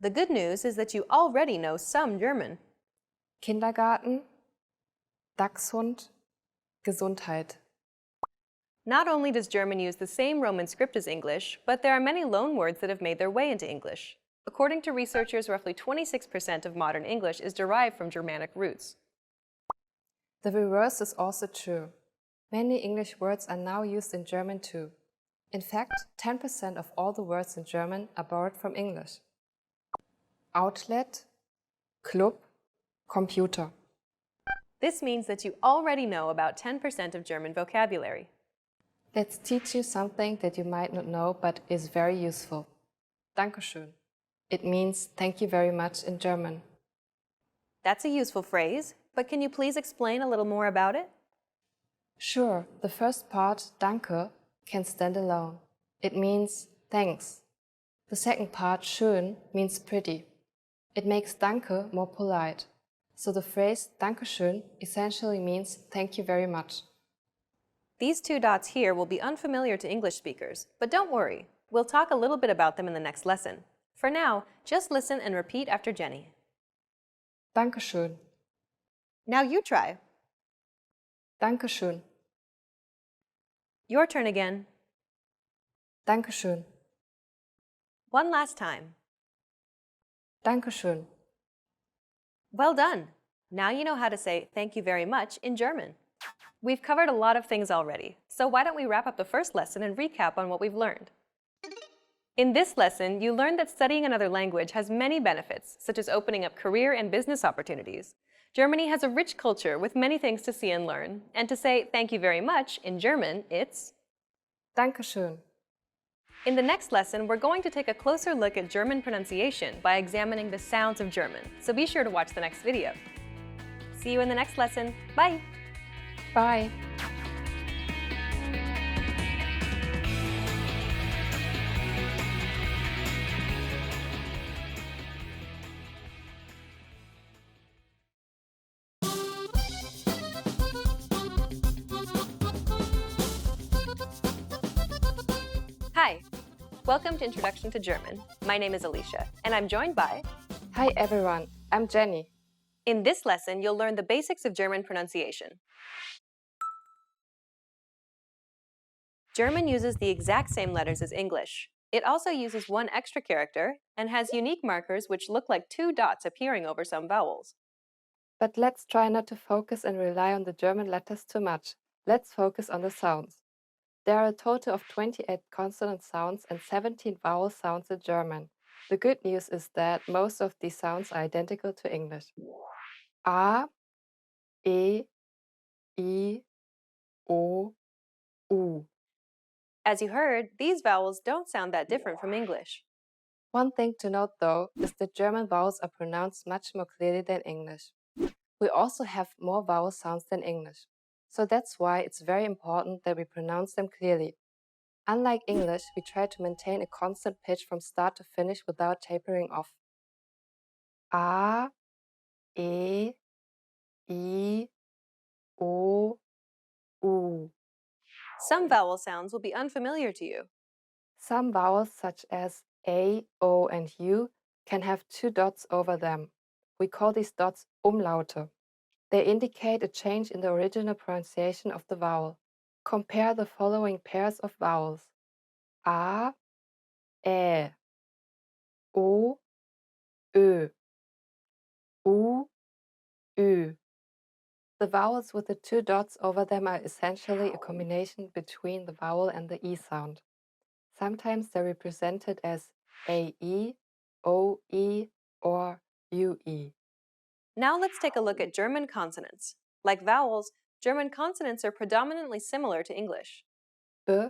The good news is that you already know some German. Kindergarten, Dachshund, Gesundheit. Not only does German use the same Roman script as English, but there are many loan words that have made their way into English. According to researchers, roughly 26% of modern English is derived from Germanic roots. The reverse is also true. Many English words are now used in German too. In fact, 10% of all the words in German are borrowed from English. Outlet, Club, Computer. This means that you already know about 10% of German vocabulary. Let's teach you something that you might not know but is very useful. Dankeschön. It means thank you very much in German. That's a useful phrase, but can you please explain a little more about it? Sure, the first part, danke, can stand alone. It means thanks. The second part, schön, means pretty. It makes danke more polite. So the phrase Dankeschön essentially means thank you very much. These two dots here will be unfamiliar to English speakers, but don't worry. We'll talk a little bit about them in the next lesson. For now, just listen and repeat after Jenny. Dankeschön. Now you try. Dankeschön. Your turn again. Dankeschön. One last time. Dankeschön. Well done! Now you know how to say thank you very much in German. We've covered a lot of things already, so why don't we wrap up the first lesson and recap on what we've learned. In this lesson, you learned that studying another language has many benefits, such as opening up career and business opportunities. Germany has a rich culture with many things to see and learn, and to say thank you very much in German, it's Dankeschön. In the next lesson, we're going to take a closer look at German pronunciation by examining the sounds of German, so be sure to watch the next video. See you in the next lesson. Bye! Bye. Hi! Welcome to Introduction to German. My name is Alicia, and I'm joined by... Hi everyone, I'm Jenny. In this lesson, you'll learn the basics of German pronunciation. German uses the exact same letters as English. It also uses one extra character and has unique markers which look like two dots appearing over some vowels. But let's try not to focus and rely on the German letters too much. Let's focus on the sounds. There are a total of 28 consonant sounds and 17 vowel sounds in German. The good news is that most of these sounds are identical to English. A, E, I, O, U. As you heard, these vowels don't sound that different from English. One thing to note though is that German vowels are pronounced much more clearly than English. We also have more vowel sounds than English. So that's why it's very important that we pronounce them clearly. Unlike English, we try to maintain a constant pitch from start to finish without tapering off. A, E, I, O, U. Some vowel sounds will be unfamiliar to you. Some vowels such as A, O, and U can have two dots over them. We call these dots Umlaute. They indicate a change in the original pronunciation of the vowel. Compare the following pairs of vowels. A, Ä, O, Ö, U, Ü. The vowels with the two dots over them are essentially a combination between the vowel and the E sound. Sometimes they're represented as AE, OE, or UE. Now let's take a look at German consonants. Like vowels, German consonants are predominantly similar to English. B,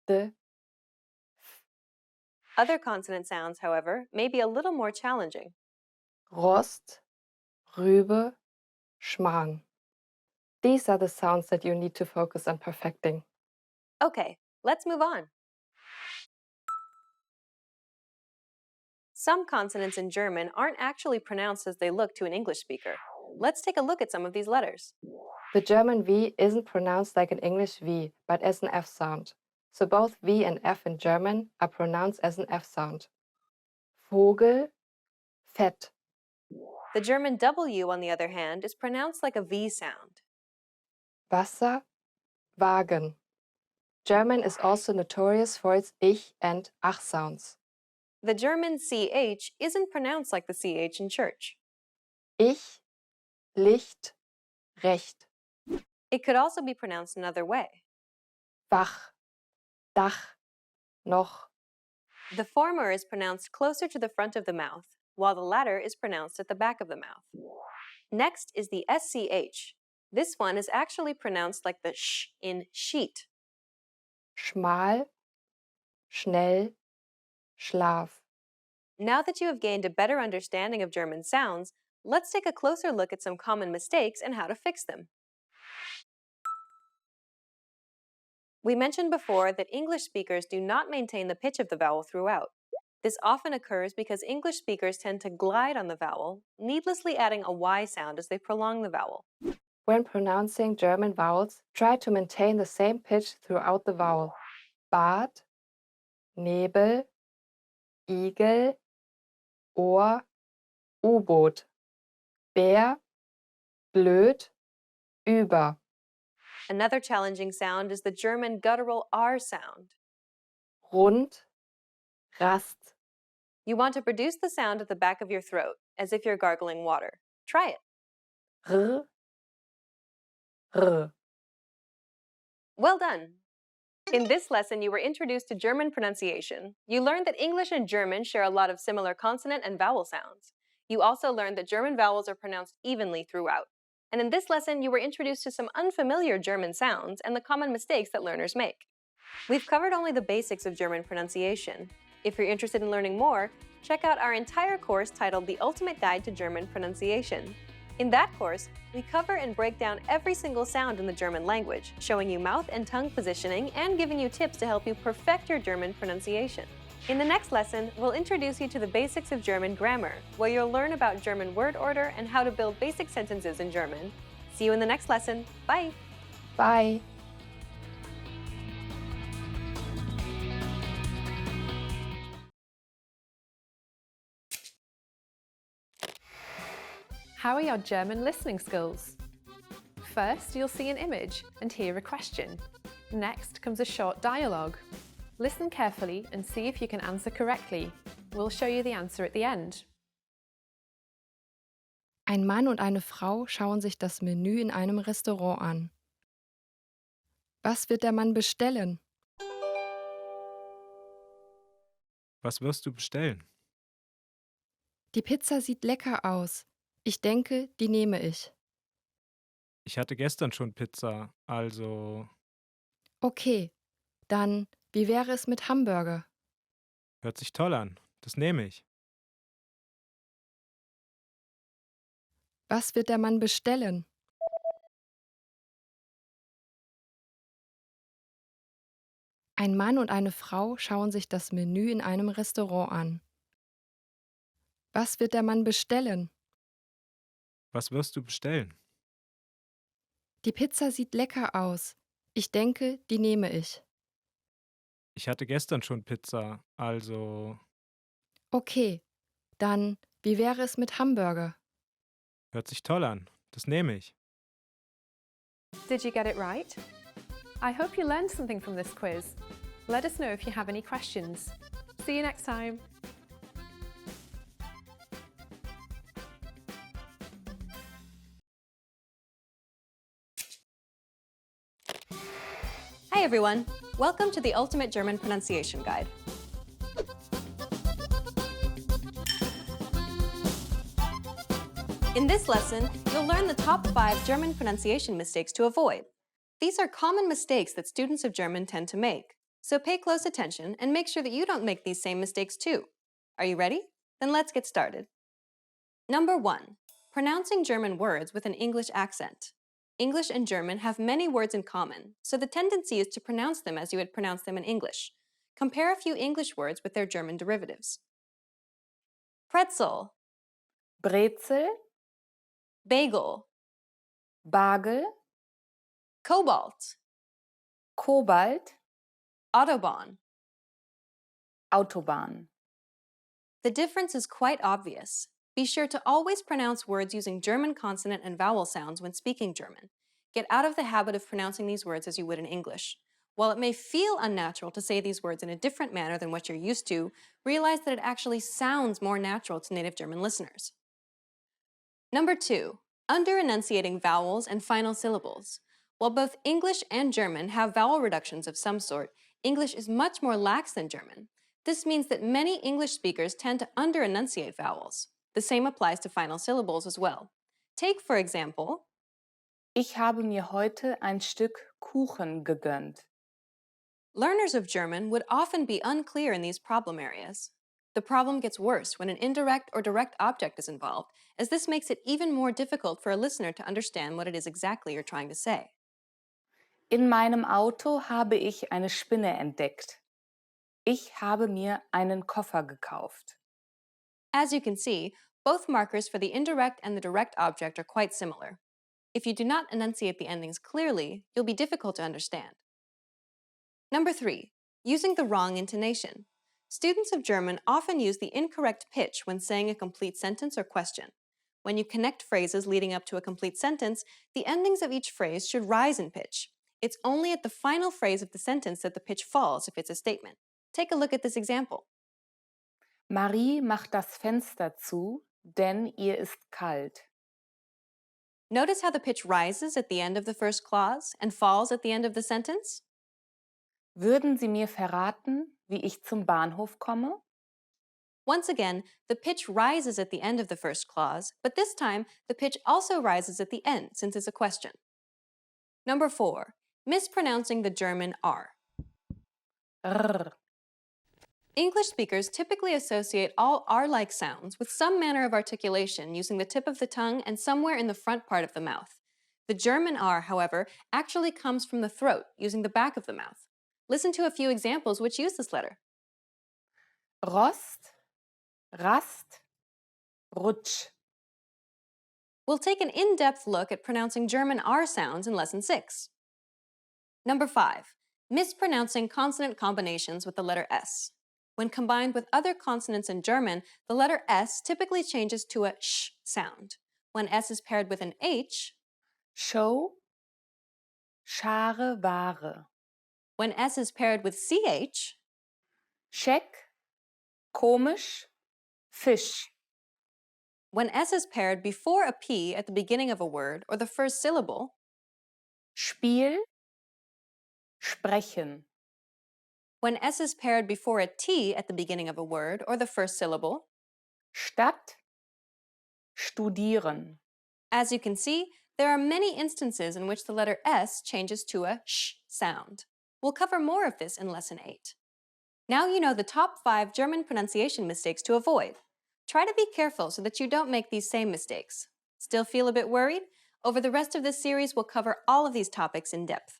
D, Other consonant sounds, however, may be a little more challenging. Rost, Rübe, Schmarrn. These are the sounds that you need to focus on perfecting. Okay, let's move on. Some consonants in German aren't actually pronounced as they look to an English speaker. Let's take a look at some of these letters. The German V isn't pronounced like an English V, but as an F sound. So both V and F in German are pronounced as an F sound. Vogel, Fett. The German W, on the other hand, is pronounced like a V sound. Wasser, Wagen. German is also notorious for its Ich and Ach sounds. The German CH isn't pronounced like the CH in church. Ich, Licht, Recht. It could also be pronounced another way. Wach, Dach, noch. The former is pronounced closer to the front of the mouth, while the latter is pronounced at the back of the mouth. Next is the SCH. This one is actually pronounced like the sh in sheet. Schmal, schnell, Schlaf. Now that you have gained a better understanding of German sounds, let's take a closer look at some common mistakes and how to fix them. We mentioned before that English speakers do not maintain the pitch of the vowel throughout. This often occurs because English speakers tend to glide on the vowel, needlessly adding a Y sound as they prolong the vowel. When pronouncing German vowels, try to maintain the same pitch throughout the vowel. Bad, Nebel, Igel, Ohr, U-Boot. Bär, blöd, über. Another challenging sound is the German guttural R sound. Rund, Rast. You want to produce the sound at the back of your throat, as if you're gargling water. Try it. R, R. Well done! In this lesson, you were introduced to German pronunciation. You learned that English and German share a lot of similar consonant and vowel sounds. You also learned that German vowels are pronounced evenly throughout. And in this lesson, you were introduced to some unfamiliar German sounds and the common mistakes that learners make. We've covered only the basics of German pronunciation. If you're interested in learning more, check out our entire course titled The Ultimate Guide to German Pronunciation. In that course, we cover and break down every single sound in the German language, showing you mouth and tongue positioning and giving you tips to help you perfect your German pronunciation. In the next lesson, we'll introduce you to the basics of German grammar, where you'll learn about German word order and how to build basic sentences in German. See you in the next lesson. Bye! Bye. How are your German listening skills? First, you'll see an image and hear a question. Next comes a short dialogue. Listen carefully and see if you can answer correctly. We'll show you the answer at the end. Ein Mann und eine Frau schauen sich das Menü in einem Restaurant an. Was wird der Mann bestellen? Was wirst du bestellen? Die Pizza sieht lecker aus. Ich denke, die nehme ich. Ich hatte gestern schon Pizza, also Okay, dann, wie wäre es mit Hamburger? hört sich toll an. Das nehme ich. Was wird der Mann bestellen? Ein Mann und eine Frau schauen sich das Menü in einem Restaurant an. Was wird der Mann bestellen? Was wirst du bestellen? Die Pizza sieht lecker aus. Ich denke, die nehme ich. Ich hatte gestern schon Pizza, also Okay, dann wie wäre es mit Hamburger? hört sich toll an. Das nehme ich. Did you get it right? I hope you learned something from this quiz. Let us know if you have any questions. See you next time. Hi everyone! Welcome to the Ultimate German Pronunciation Guide. In this lesson, you'll learn the top 5 German pronunciation mistakes to avoid. These are common mistakes that students of German tend to make, so pay close attention and make sure that you don't make these same mistakes too. Are you ready? Then let's get started. Number 1. Pronouncing German words with an English accent. English and German have many words in common, so the tendency is to pronounce them as you would pronounce them in English. Compare a few English words with their German derivatives. Pretzel, Brezel, bagel, Bagel, cobalt, Kobalt, Autobahn. Autobahn. The difference is quite obvious. Be sure to always pronounce words using German consonant and vowel sounds when speaking German. Get out of the habit of pronouncing these words as you would in English. While it may feel unnatural to say these words in a different manner than what you're used to, realize that it actually sounds more natural to native German listeners. Number 2. Under-enunciating vowels and final syllables. While both English and German have vowel reductions of some sort, English is much more lax than German. This means that many English speakers tend to under-enunciate vowels. The same applies to final syllables as well. Take, for example, Ich habe mir heute ein Stück Kuchen gegönnt. learners of German would often be unclear in these problem areas. The problem gets worse when an indirect or direct object is involved, as this makes it even more difficult for a listener to understand what it is exactly you're trying to say. In meinem Auto habe ich eine Spinne entdeckt. Ich habe mir einen Koffer gekauft. As you can see, both markers for the indirect and the direct object are quite similar. If you do not enunciate the endings clearly, you'll be difficult to understand. Number 3. Using the wrong intonation. Students of German often use the incorrect pitch when saying a complete sentence or question. When you connect phrases leading up to a complete sentence, the endings of each phrase should rise in pitch. It's only at the final phrase of the sentence that the pitch falls if it's a statement. Take a look at this example. Marie macht das Fenster zu, denn ihr ist kalt. Notice how the pitch rises at the end of the first clause and falls at the end of the sentence? Würden Sie mir verraten, wie ich zum Bahnhof komme? Once again, the pitch rises at the end of the first clause, but this time the pitch also rises at the end since it's a question. Number 4. Mispronouncing the German R. R. English speakers typically associate all R-like sounds with some manner of articulation using the tip of the tongue and somewhere in the front part of the mouth. The German R, however, actually comes from the throat using the back of the mouth. Listen to a few examples which use this letter. Rost, Rast, Rutsch. We'll take an in-depth look at pronouncing German R sounds in Lesson 6. Number 5. Mispronouncing consonant combinations with the letter S. When combined with other consonants in German, the letter S typically changes to a sh sound. When S is paired with an H, Show, Schare Ware. when S is paired with CH, Scheck, komisch, Fisch. when S is paired before a P at the beginning of a word or the first syllable, Spiel, sprechen. when S is paired before a T at the beginning of a word or the first syllable. Stadt, studieren. As you can see, there are many instances in which the letter S changes to a sh sound. We'll cover more of this in Lesson 8. Now you know the top 5 German pronunciation mistakes to avoid. Try to be careful so that you don't make these same mistakes. Still feel a bit worried? Over the rest of this series, we'll cover all of these topics in depth.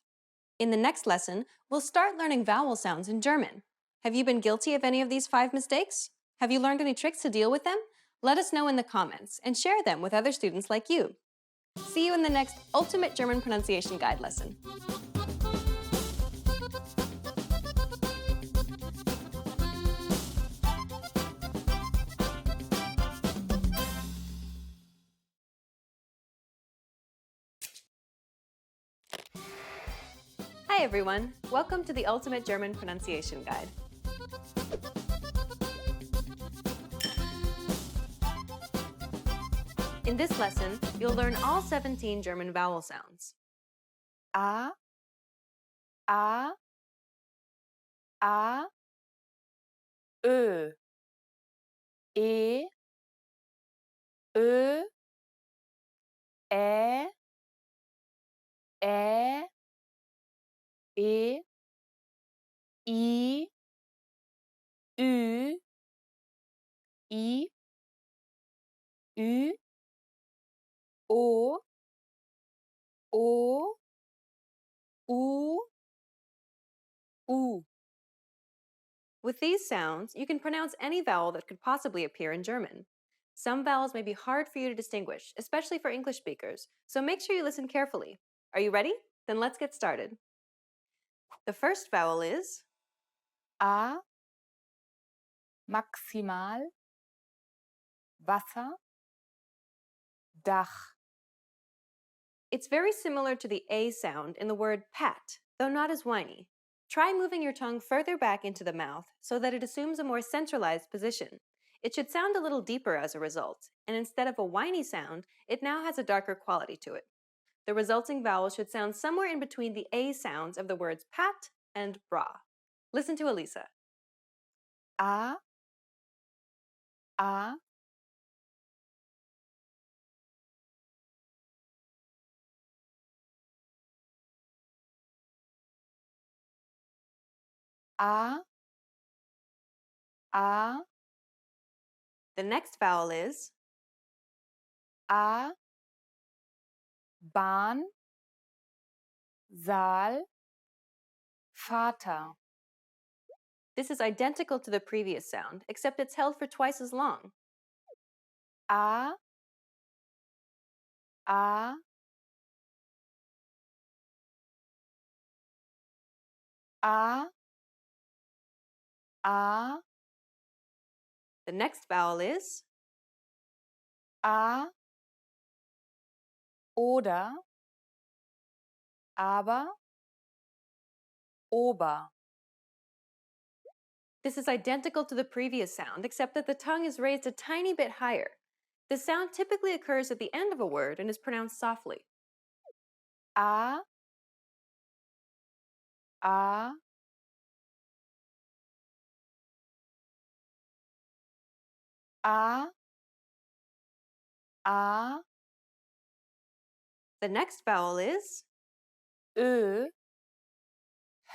In the next lesson, we'll start learning vowel sounds in German. Have you been guilty of any of these 5 mistakes? Have you learned any tricks to deal with them? Let us know in the comments and share them with other students like you. See you in the next Ultimate German Pronunciation Guide lesson. Hi everyone, welcome to the Ultimate German Pronunciation Guide. In this lesson, you'll learn all 17 German vowel sounds. A, A, A, Ö, E, Ö, Ä, Ä, E, I, Ü, I, Ü, O, O, U, U. With these sounds, you can pronounce any vowel that could possibly appear in German. Some vowels may be hard for you to distinguish, especially for English speakers, so make sure you listen carefully. Are you ready? Then let's get started. The first vowel is A, maximal, Wasser, Dach. It's very similar to the A sound in the word pat, though not as whiny. Try moving your tongue further back into the mouth so that it assumes a more centralized position. It should sound a little deeper as a result, and instead of a whiny sound, it now has a darker quality to it. The resulting vowel should sound somewhere in between the A sounds of the words pat and bra. Listen to Elisa. A, A, A, A, The next vowel is A, Bahn, Saal, Vater. This is identical to the previous sound, except it's held for twice as long. A, A, A, A, The next vowel is A, oder, aber, Ober. This is identical to the previous sound, except that the tongue is raised a tiny bit higher. The sound typically occurs at the end of a word and is pronounced softly. A, A, A, A, The next vowel is Ö,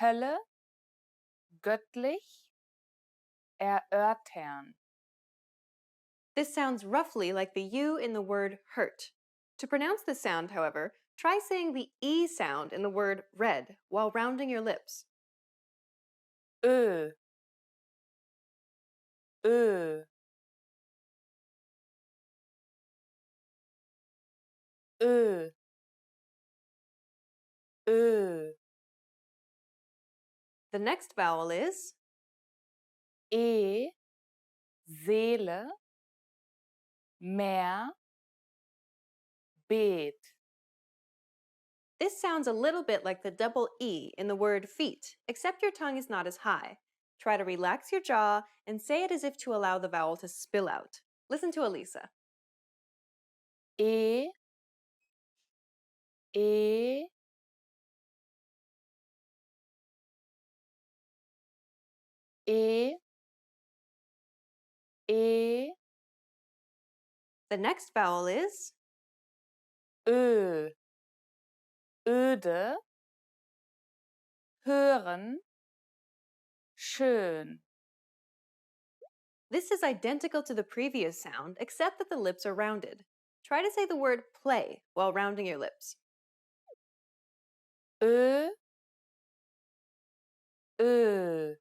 Hölle, göttlich, erörtern. This sounds roughly like the U in the word hurt. To pronounce this sound, however, try saying the E sound in the word red while rounding your lips. Ö, Ö, Ö, Ö. The next vowel is E, Seele, Meer, Beet. This sounds a little bit like the double E in the word feet, except your tongue is not as high. Try to relax your jaw and say it as if to allow the vowel to spill out. Listen to Elisa. E, E, E, E, The next vowel is Ö, öde, hören, schön. This is identical to the previous sound, except that the lips are rounded. Try to say the word play while rounding your lips. Ö, Ö.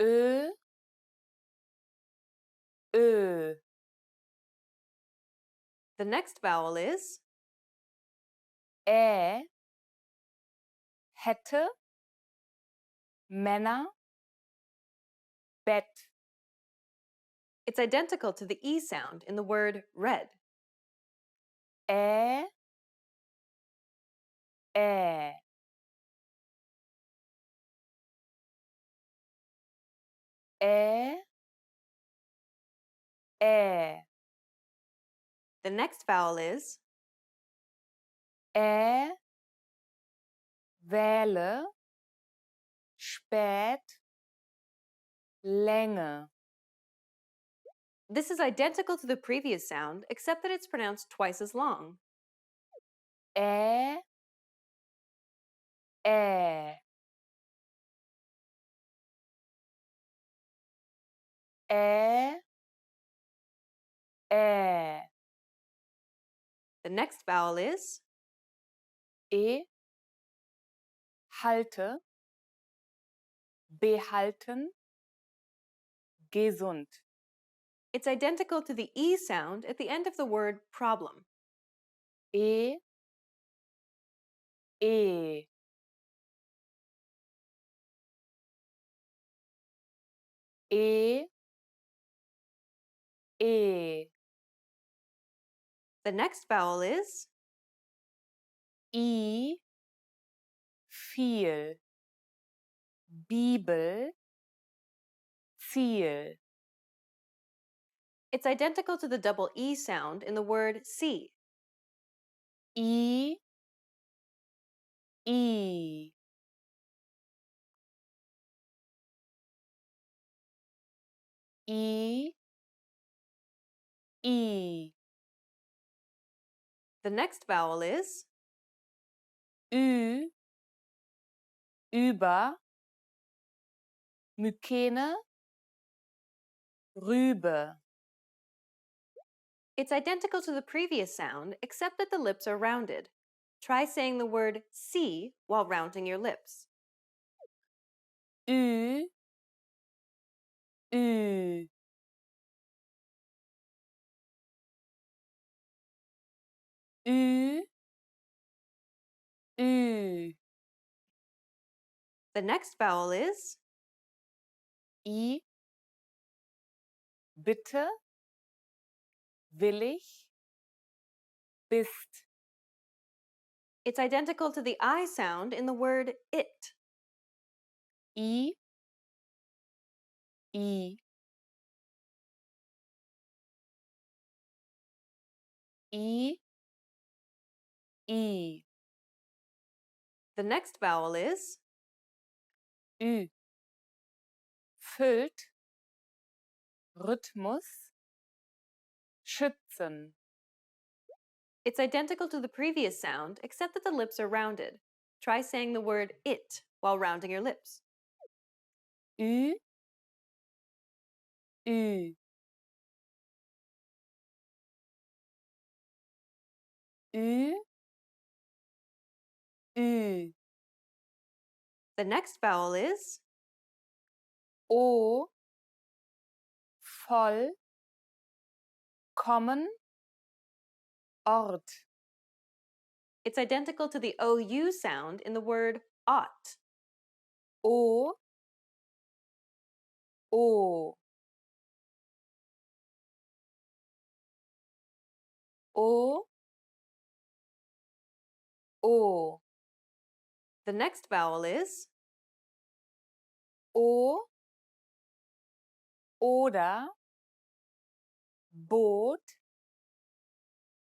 Ö, Ö. The next vowel is hätte, Männer, Bett. It's identical to the E sound in the word red. ä, ä. Ä, ä. The next vowel is Ä, Wähle, spät, Länge. This is identical to the previous sound, except that it's pronounced twice as long. Ä, ä. Ä, ä. The next vowel is E, halte, behalten, gesund. It's identical to the E sound at the end of the word problem. E, e. E, e. The next vowel is I, viel, Bibel, Ziel. It's identical to the double E sound in the word see. I, I. I, I. The next vowel is Ü, über, Mykene, Rübe. It's identical to the previous sound, except that the lips are rounded. Try saying the word see while rounding your lips. Ü, Ü. Ü, Ü. The next vowel is I, bitte, willig, bist. It's identical to the I sound in the word it. I, I. I, I. The next vowel is Ü. Füllt, Rhythmus, schützen. It's identical to the previous sound, except that the lips are rounded. Try saying the word it while rounding your lips. Ü, Ü. Ü, Ü. The next vowel is O, voll, kommen, Ort. It's identical to the OU sound in the word ought. O, O. O, O. The next vowel is O, oder, Boot,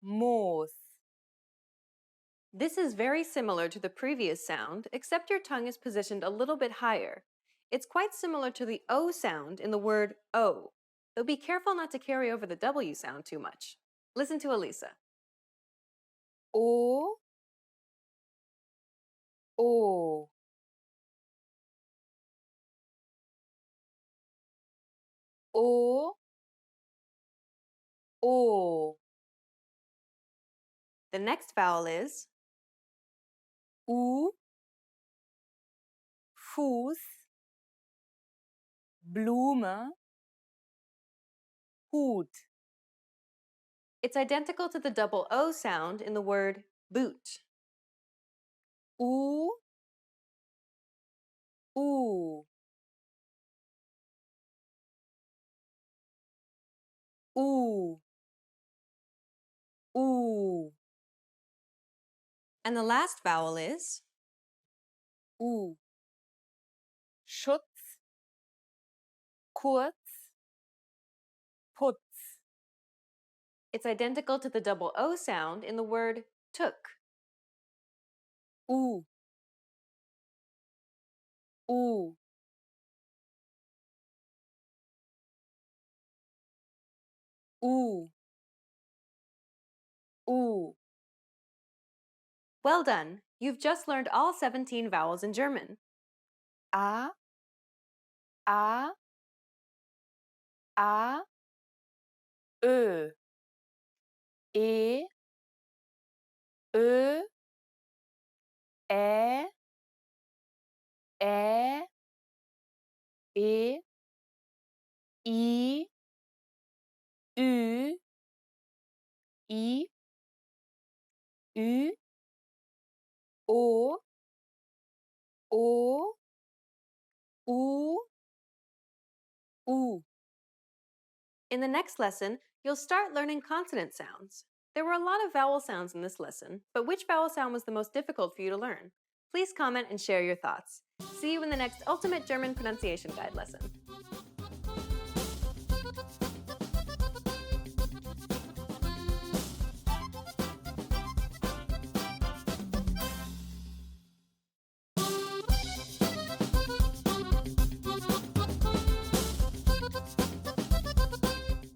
Moos. This is very similar to the previous sound, except your tongue is positioned a little bit higher. It's quite similar to the O sound in the word O, though be careful not to carry over the W sound too much. Listen to Elisa. O, O. O, O. The next vowel is U, Fuß, Blume, Hut. It's identical to the double O sound in the word boot. U, U. U, U. And the last vowel is U. Schutz, kurz, Putz. It's identical to the double O sound in the word took. U. U. U. U. Well done! You've just learned all 17 vowels in German. A. A. A. Ö. E. Ö. Ä. Ä. E. I. Ü. I. Ü. O. O. U. U. In the next lesson, you'll start learning consonant sounds. There were a lot of vowel sounds in this lesson, but which vowel sound was the most difficult for you to learn? Please comment and share your thoughts. See you in the next Ultimate German Pronunciation Guide lesson.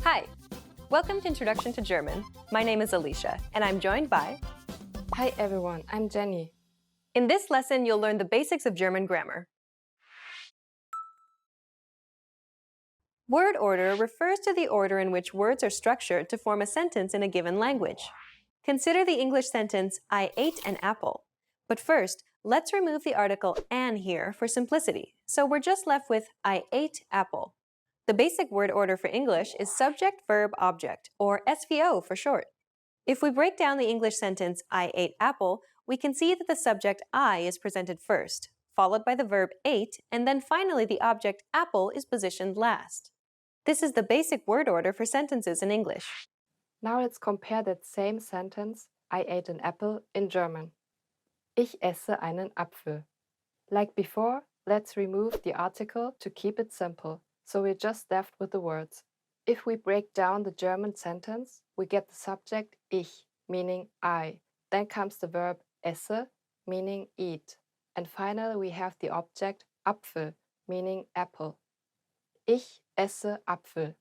Hi, welcome to Introduction to German. My name is Alicia, and I'm joined by... Hi everyone, I'm Jenny. In this lesson, you'll learn the basics of German grammar. Word order refers to the order in which words are structured to form a sentence in a given language. Consider the English sentence, I ate an apple. But first, let's remove the article an here for simplicity, so we're just left with I ate apple. The basic word order for English is subject, verb, object, or SVO for short. If we break down the English sentence, I ate apple, we can see that the subject I is presented first, followed by the verb ate, and then finally the object apple is positioned last. This is the basic word order for sentences in English. Now let's compare that same sentence, I ate an apple, in German. Ich esse einen Apfel. Like before, let's remove the article to keep it simple, so we're just left with the words. If we break down the German sentence, we get the subject ich, meaning I. Then comes the verb esse, meaning eat. And finally we have the object Apfel, meaning apple. Ich esse Apfel.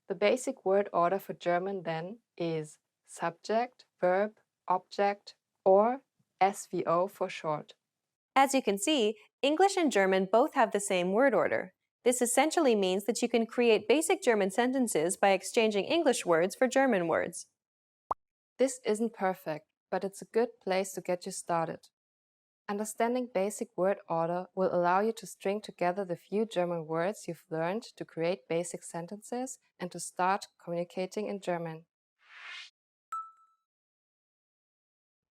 The basic word order for German then is subject, verb, object, or SVO for short. As you can see, English and German both have the same word order. This essentially means that you can create basic German sentences by exchanging English words for German words. This isn't perfect, but it's a good place to get you started. Understanding basic word order will allow you to string together the few German words you've learned to create basic sentences and to start communicating in German.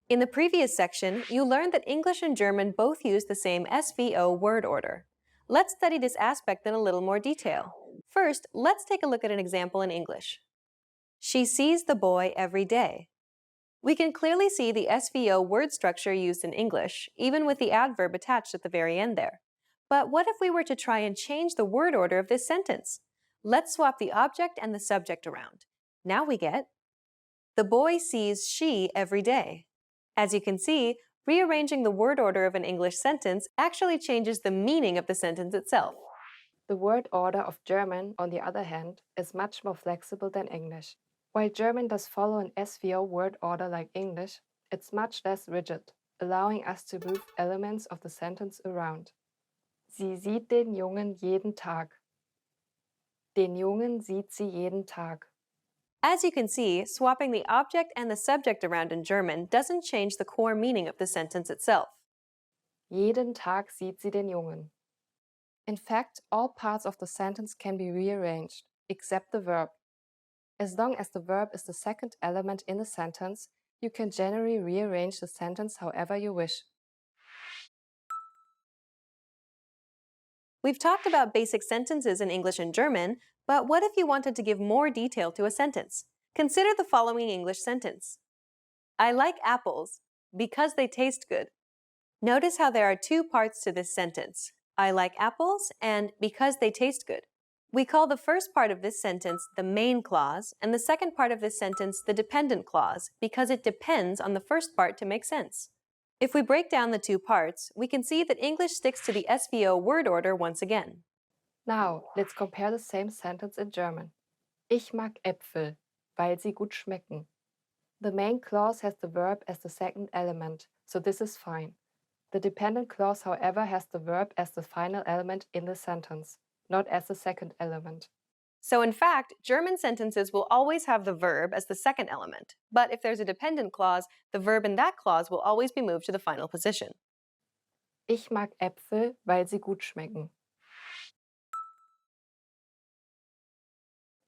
In the previous section, you learned that English and German both use the same SVO word order. Let's study this aspect in a little more detail. First, let's take a look at an example in English. She sees the boy every day. We can clearly see the SVO word structure used in English, even with the adverb attached at the very end there. But what if we were to try and change the word order of this sentence? Let's swap the object and the subject around. Now we get, the boy sees she every day. As you can see, rearranging the word order of an English sentence actually changes the meaning of the sentence itself. The word order of German, on the other hand, is much more flexible than English. While German does follow an SVO word order like English, it's much less rigid, allowing us to move elements of the sentence around. Sie sieht den Jungen jeden Tag. Den Jungen sieht sie jeden Tag. As you can see, swapping the object and the subject around in German doesn't change the core meaning of the sentence itself. Jeden Tag sieht sie den Jungen. In fact, all parts of the sentence can be rearranged, except the verb. As long as the verb is the second element in the sentence, you can generally rearrange the sentence however you wish. We've talked about basic sentences in English and German, but what if you wanted to give more detail to a sentence? Consider the following English sentence. I like apples. because they taste good. Notice how there are two parts to this sentence. I like apples and because they taste good. We call the first part of this sentence the main clause and the second part of this sentence the dependent clause because it depends on the first part to make sense. If we break down the two parts, we can see that English sticks to the SVO word order once again. Now, let's compare the same sentence in German. Ich mag Äpfel, weil sie gut schmecken. The main clause has the verb as the second element, so this is fine. The dependent clause, however, has the verb as the final element in the sentence, not as the second element. So in fact, German sentences will always have the verb as the second element, but if there's a dependent clause, the verb in that clause will always be moved to the final position. Ich mag Äpfel, weil sie gut schmecken.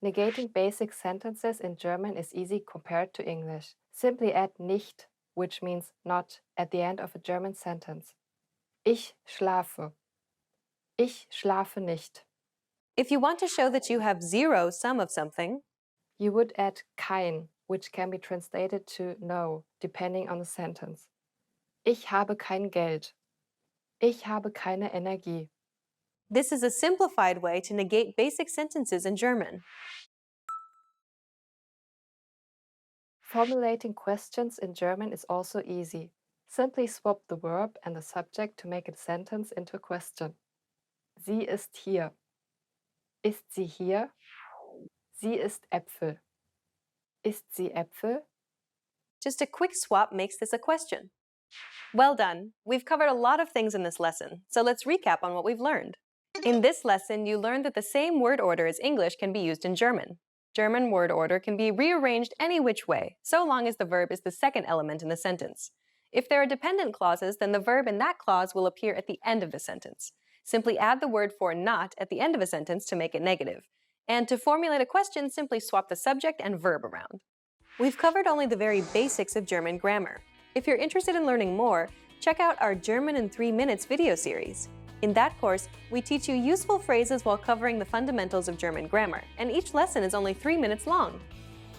Negating basic sentences in German is easy compared to English. Simply add nicht, which means not, at the end of a German sentence. Ich schlafe. Ich schlafe nicht. If you want to show that you have zero sum of something, You would add kein, which can be translated to no, depending on the sentence. Ich habe kein Geld. Ich habe keine Energie. this is a simplified way to negate basic sentences in German. Formulating questions in German is also easy. Simply swap the verb and the subject to make a sentence into a question. Sie ist hier. Ist sie hier? Sie isst Äpfel. Isst sie Äpfel? Just a quick swap makes this a question. Well done! We've covered a lot of things in this lesson, so let's recap on what we've learned. In this lesson, you learned that the same word order as English can be used in German. German word order can be rearranged any which way, so long as the verb is the second element in the sentence. If there are dependent clauses, then the verb in that clause will appear at the end of the sentence. Simply add the word for not at the end of a sentence to make it negative. And to formulate a question, simply swap the subject and verb around. We've covered only the very basics of German grammar. If you're interested in learning more, check out our German in 3 Minutes video series. In that course, we teach you useful phrases while covering the fundamentals of German grammar, and each lesson is only 3 minutes long.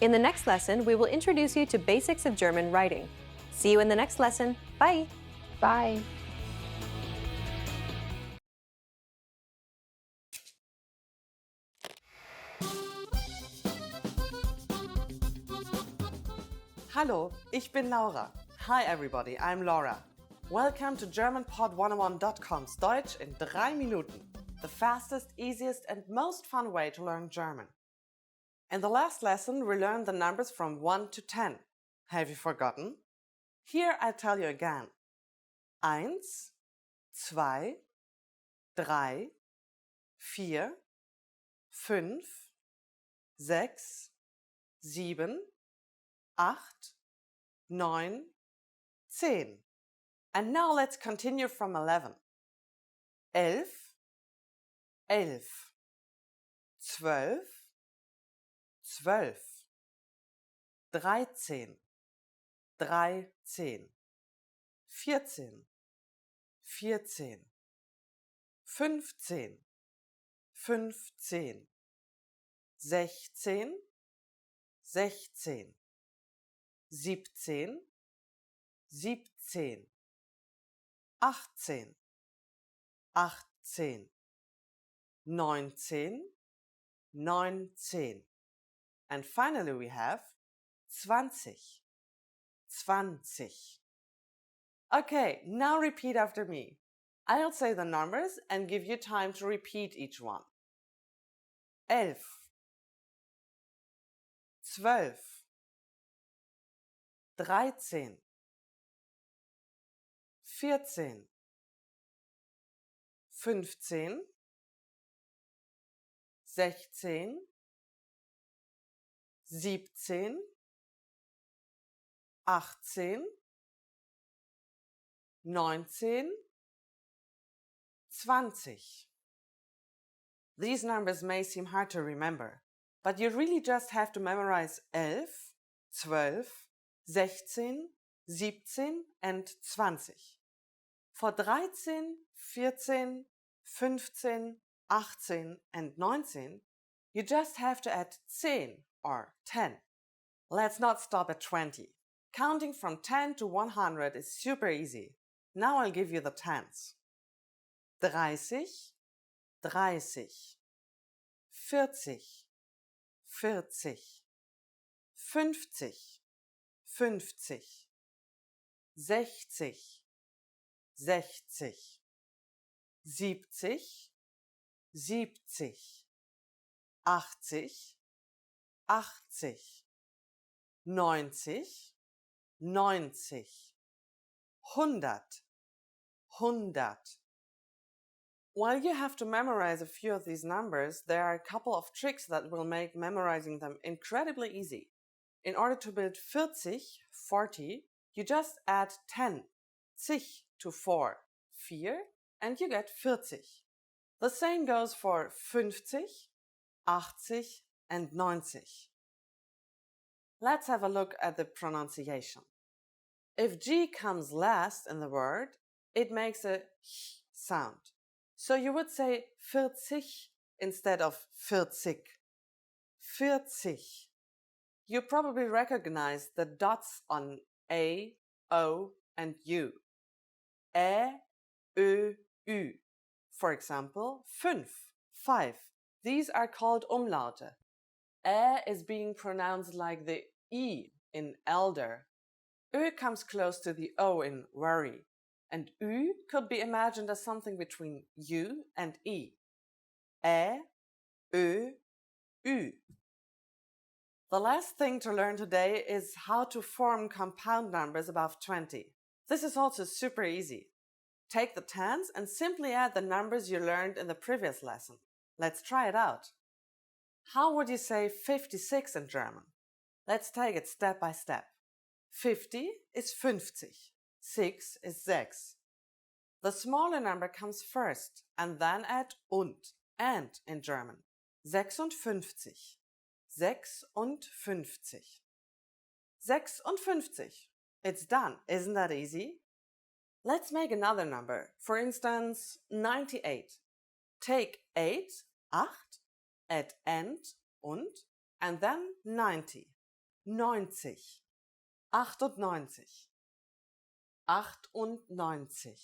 In the next lesson, we will introduce you to basics of German writing. See you in the next lesson. Bye! Bye! Hallo, ich bin Laura. Hi everybody, I'm Laura. Welcome to GermanPod101.com's Deutsch in 3 Minuten, the fastest, easiest and most fun way to learn German. In the last lesson, we learned the numbers from 1 to 10. Have you forgotten? Here I tell you again. 1, 2, 3, 4, 5, 6, 7, 8, 9, 10. And now let's continue from 11. 11, 11, 12, 12, 13, 13, 14, 14, 15, 15, 16, 16, 17, 17, 18, 18, 19, 19. And finally we have 20, 20. Okay, now repeat after me. I'll say the numbers and give you time to repeat each one. 11, 12, 13, 14, 15, 16, 17, 18, 19, 20. These numbers may seem hard to remember, but you really just have to memorize 11, 12, 16, 17 and 20. For 13, 14, 15, 18 and 19, you just have to add 10 or 10. Let's not stop at 20. Counting from 10 to 100 is super easy. Now I'll give you the tens. 30, 30, 40, 40, 50, 50, 60, 60, 70, 70, 80, 80, 90, 90, 100, 100. While you have to memorize a few of these numbers, there are a couple of tricks that will make memorizing them incredibly easy. In order to build 40, 40, you just add 10, sich to 4, 4, and you get 40. The same goes for 50, 80, and 90. Let's have a look at the pronunciation. If G comes last in the word, it makes a h sound. So you would say 40 instead of 40. 40. You probably recognize the dots on A, O, and U. Ä, Ö, Ü. For example, 5, 5. These are called Umlaute. Ä is being pronounced like the E in elder. Ö comes close to the O in worry. And Ü could be imagined as something between U and E. Ä, Ö, Ü. The last thing to learn today is how to form compound numbers above 20. This is also super easy. Take the tens and simply add the numbers you learned in the previous lesson. Let's try it out. How would you say 56 in German? Let's take it step by step. 50 is 50. 6 is 6. The smaller number comes first and then add and in German. 56. 56. 56. It's done. Isn't that easy? Let's make another number. For instance, 98. Take 8, 8, add and then 90. 90. 98. 98.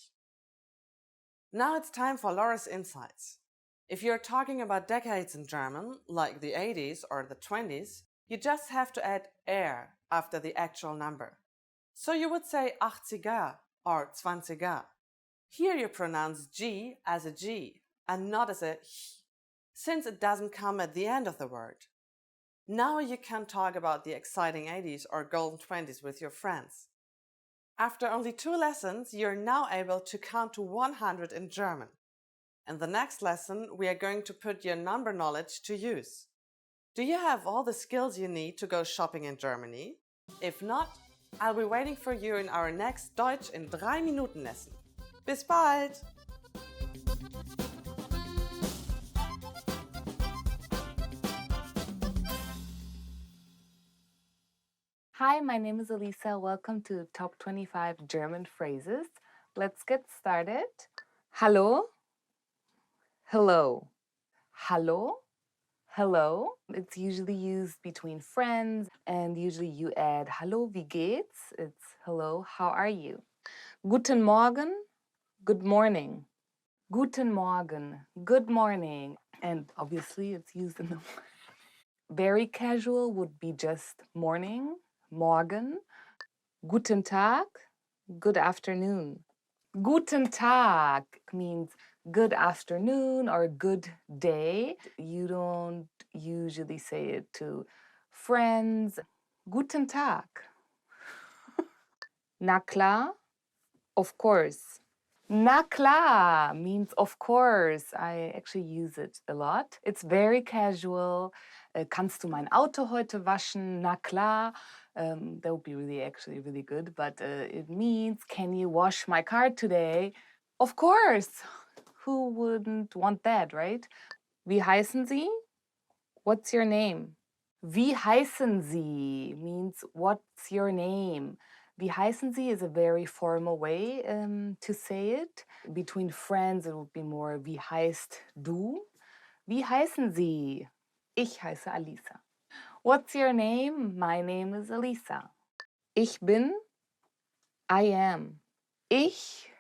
Now it's time for Laura's insights. If you're talking about decades in German, like the 80s or the 20s, you just have to add er after the actual number. So you would say 80er or 20er. Here you pronounce G as a G and not as a h, since it doesn't come at the end of the word. Now you can talk about the exciting 80s or golden 20s with your friends. After only 2 lessons, you're now able to count to 100 in German. In the next lesson, we are going to put your number knowledge to use. Do you have all the skills you need to go shopping in Germany? If not, I'll be waiting for you in our next Deutsch in 3 Minuten lesson. Bis bald! Hi, my name is Elisa. Welcome to Top 25 German Phrases. Let's get started. Hallo, hello. Hallo, hello. It's usually used between friends, and usually you add Hallo, wie geht's? It's hello, how are you? Guten Morgen, good morning. Guten Morgen, good morning. And obviously it's used in the very casual would be just morning, morgen. Guten Tag, good afternoon. Guten Tag means good afternoon or good day. You don't usually say it to friends. Guten Tag. Na klar, of course. Na klar means of course. I actually use it a lot. It's very casual. Kannst du mein Auto heute waschen? Na klar. That would be really good. But it means, can you wash my car today? Of course. Who wouldn't want that, right? Wie heißen Sie? What's your name? Wie heißen Sie means what's your name? Wie heißen Sie is a very formal way to say it. Between friends, it would be more wie heißt du? Wie heißen Sie? Ich heiße Alisa. What's your name? My name is Alisa. Ich bin, I am. Ich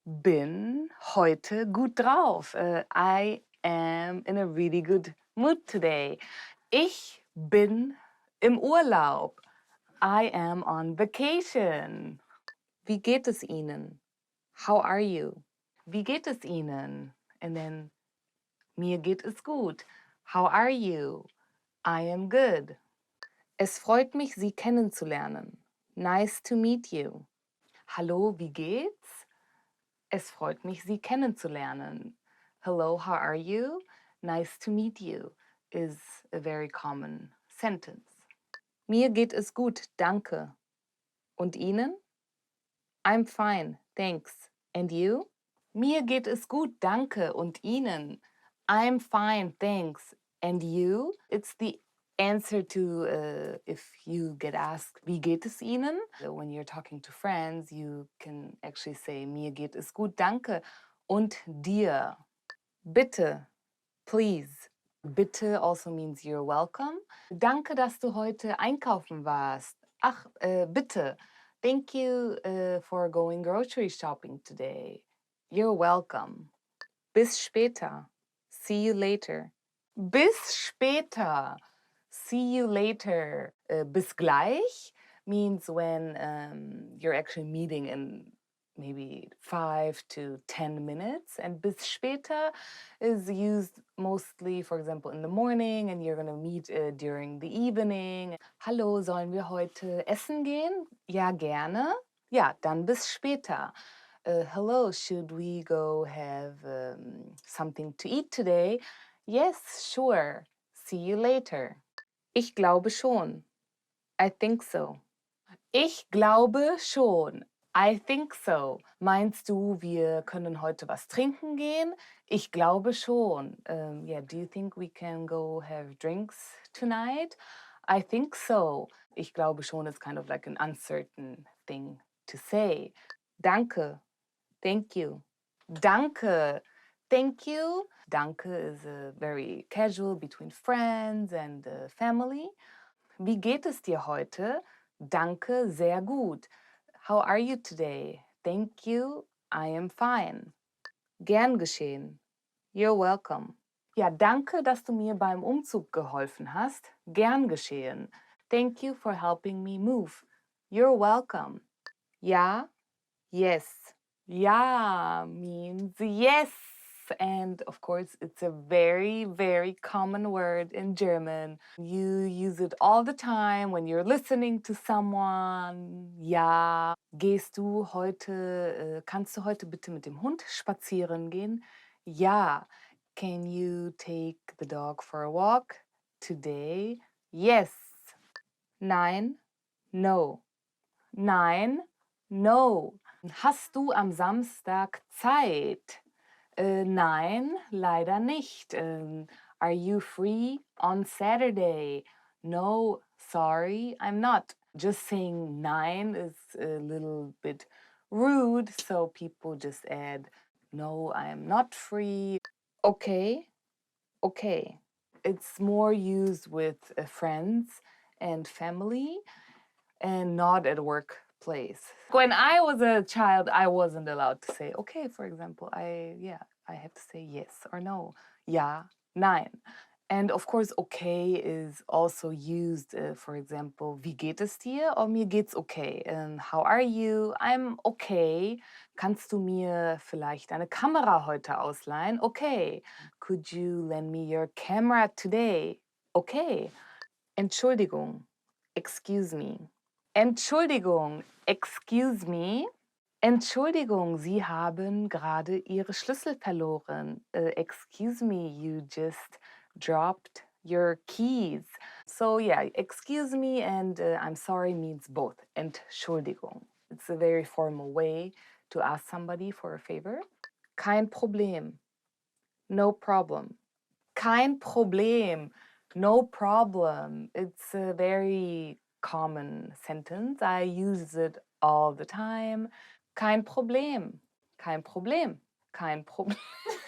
bin heute gut drauf. I am in a really good mood today. Ich bin im Urlaub. I am on vacation. Wie geht es Ihnen? How are you? Wie geht es Ihnen? And then, mir geht es gut. How are you? I am good. Es freut mich, Sie kennenzulernen. Nice to meet you. Hallo, wie geht's? Es freut mich, Sie kennenzulernen. Hello, how are you? Nice to meet you is a very common sentence. Mir geht es gut, danke. Und Ihnen? I'm fine, thanks. And you? Mir geht es gut, danke. Und Ihnen? I'm fine, thanks. And you? It's the answer to if you get asked, wie geht es Ihnen? When you're talking to friends, you can actually say, mir geht es gut, danke. Und dir? Bitte, please. Bitte also means you're welcome. Danke, dass du heute einkaufen warst. Ach, bitte. Thank you for going grocery shopping today. You're welcome. Bis später. See you later. Bis später. See you later. Bis gleich means when you're actually meeting in maybe 5 to 10 minutes. And bis später is used mostly, for example, in the morning and you're going to meet during the evening. Hallo, sollen wir heute essen gehen? Ja, gerne. Ja, dann bis später. Hello, should we go have something to eat today? Yes, sure. See you later. Ich glaube schon. I think so. Ich glaube schon. I think so. Meinst du, wir können heute was trinken gehen? Ich glaube schon. Yeah, do you think we can go have drinks tonight? I think so. Ich glaube schon is kind of like an uncertain thing to say. Danke. Thank you. Danke. Thank you. Danke is very casual between friends and family. Wie geht es dir heute? Danke, sehr gut. How are you today? Thank you, I am fine. Gern geschehen. You're welcome. Ja, danke, dass du mir beim Umzug geholfen hast. Gern geschehen. Thank you for helping me move. You're welcome. Ja, yes. Ja means yes. And of course, it's a very, very common word in German. You use it all the time when you're listening to someone. Ja, kannst du heute bitte mit dem Hund spazieren gehen? Ja. Can you take the dog for a walk today? Yes. Nein, no. Nein, no. Hast du am Samstag Zeit? Nein, leider nicht. Are you free on Saturday? No, sorry, I'm not. Just saying nein is a little bit rude, so people just add, no, I am not free. Okay, okay. It's more used with friends and family and not at workplace. When I was a child, I wasn't allowed to say okay, for example. I had to say yes or no. Ja, nein. And of course, okay is also used, for example, wie geht es dir? Or mir geht's okay. How are you? I'm okay. Kannst du mir vielleicht eine Kamera heute ausleihen? Okay. Could you lend me your camera today? Okay. Entschuldigung. Excuse me. Entschuldigung, excuse me. Entschuldigung, Sie haben gerade Ihre Schlüssel verloren. Excuse me, you just dropped your keys. So yeah, excuse me and I'm sorry means both. Entschuldigung. It's a very formal way to ask somebody for a favor. Kein Problem. No problem. Kein Problem. No problem. It's a very common sentence. I use it all the time. Kein Problem. Kein Problem. Kein Problem.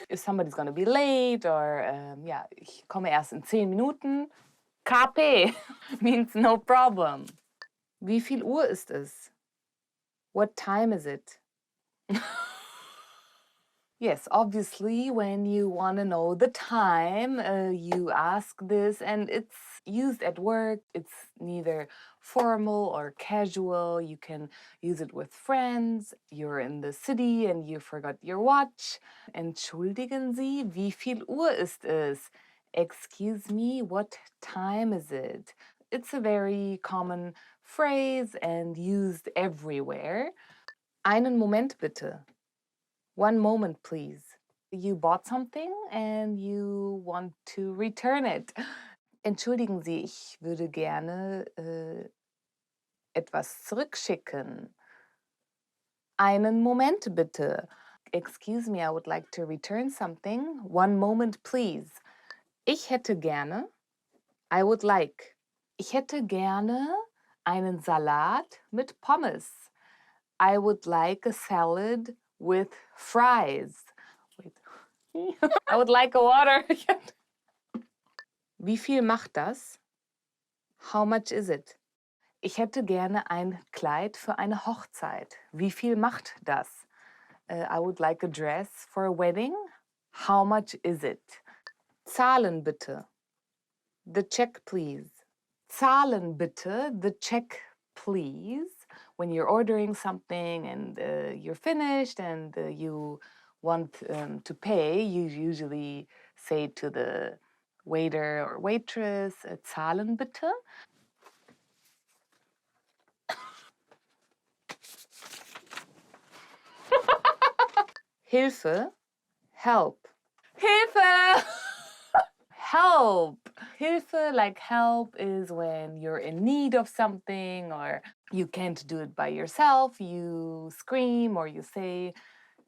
If somebody's gonna be late or ich komme erst in 10 Minuten. KP means no problem. Wie viel Uhr ist es? What time is it? Yes, obviously, when you want to know the time, you ask this, and it's used at work. It's neither formal or casual. You can use it with friends. You're in the city and you forgot your watch. Entschuldigen Sie, wie viel Uhr ist es? Excuse me, what time is it? It's a very common phrase and used everywhere. Einen Moment bitte. One moment, please. You bought something and you want to return it. Entschuldigen Sie, ich würde gerne etwas zurückschicken. Einen Moment bitte. Excuse me, I would like to return something. One moment, please. Ich hätte gerne. I would like. Ich hätte gerne einen Salat mit Pommes. I would like a salad with fries. Wait. I would like a water. Wie viel macht das? How much is it? Ich hätte gerne ein Kleid für eine Hochzeit. Wie viel macht das? I would like a dress for a wedding. How much is it? Zahlen bitte. The check, please. Zahlen bitte. The check, please. When you're ordering something and you're finished and you want to pay, you usually say to the waiter or waitress, zahlen bitte. Hilfe, help. Hilfe! Help! Hilfe, like help, is when you're in need of something or you can't do it by yourself. You scream or you say,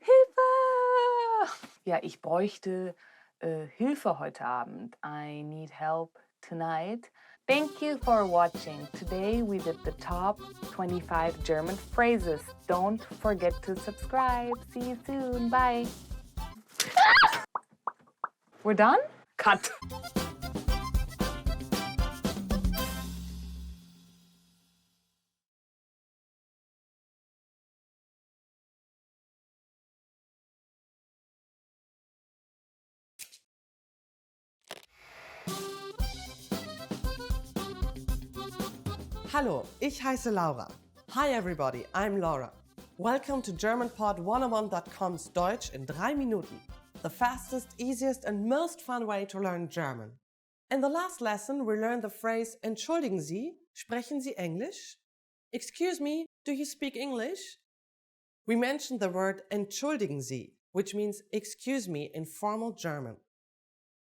Hilfe! Ja, ich bräuchte Hilfe heute Abend. I need help tonight. Thank you for watching. Today we did the top 25 German phrases. Don't forget to subscribe. See you soon. Bye. We're done? Cut. Hallo, ich heiße Laura. Hi everybody, I'm Laura. Welcome to GermanPod101.com's Deutsch in 3 Minuten, the fastest, easiest and most fun way to learn German. In the last lesson, we learned the phrase Entschuldigen Sie, sprechen Sie Englisch? Excuse me, do you speak English? We mentioned the word Entschuldigen Sie, which means excuse me in formal German.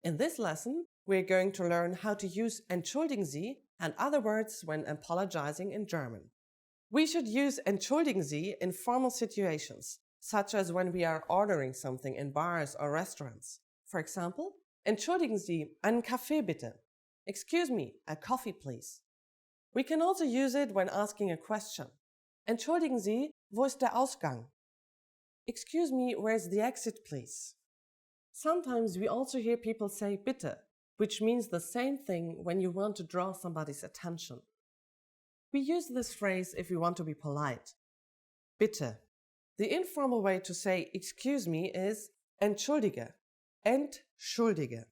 In this lesson, we're going to learn how to use Entschuldigen Sie and other words when apologizing in German. We should use Entschuldigen Sie in formal situations, such as when we are ordering something in bars or restaurants. For example, Entschuldigen Sie, einen Kaffee bitte. Excuse me, a coffee please. We can also use it when asking a question. Entschuldigen Sie, wo ist der Ausgang? Excuse me, where's the exit please? Sometimes we also hear people say bitte, which means the same thing when you want to draw somebody's attention. We use this phrase if we want to be polite. Bitte. The informal way to say excuse me is entschuldige. Entschuldige.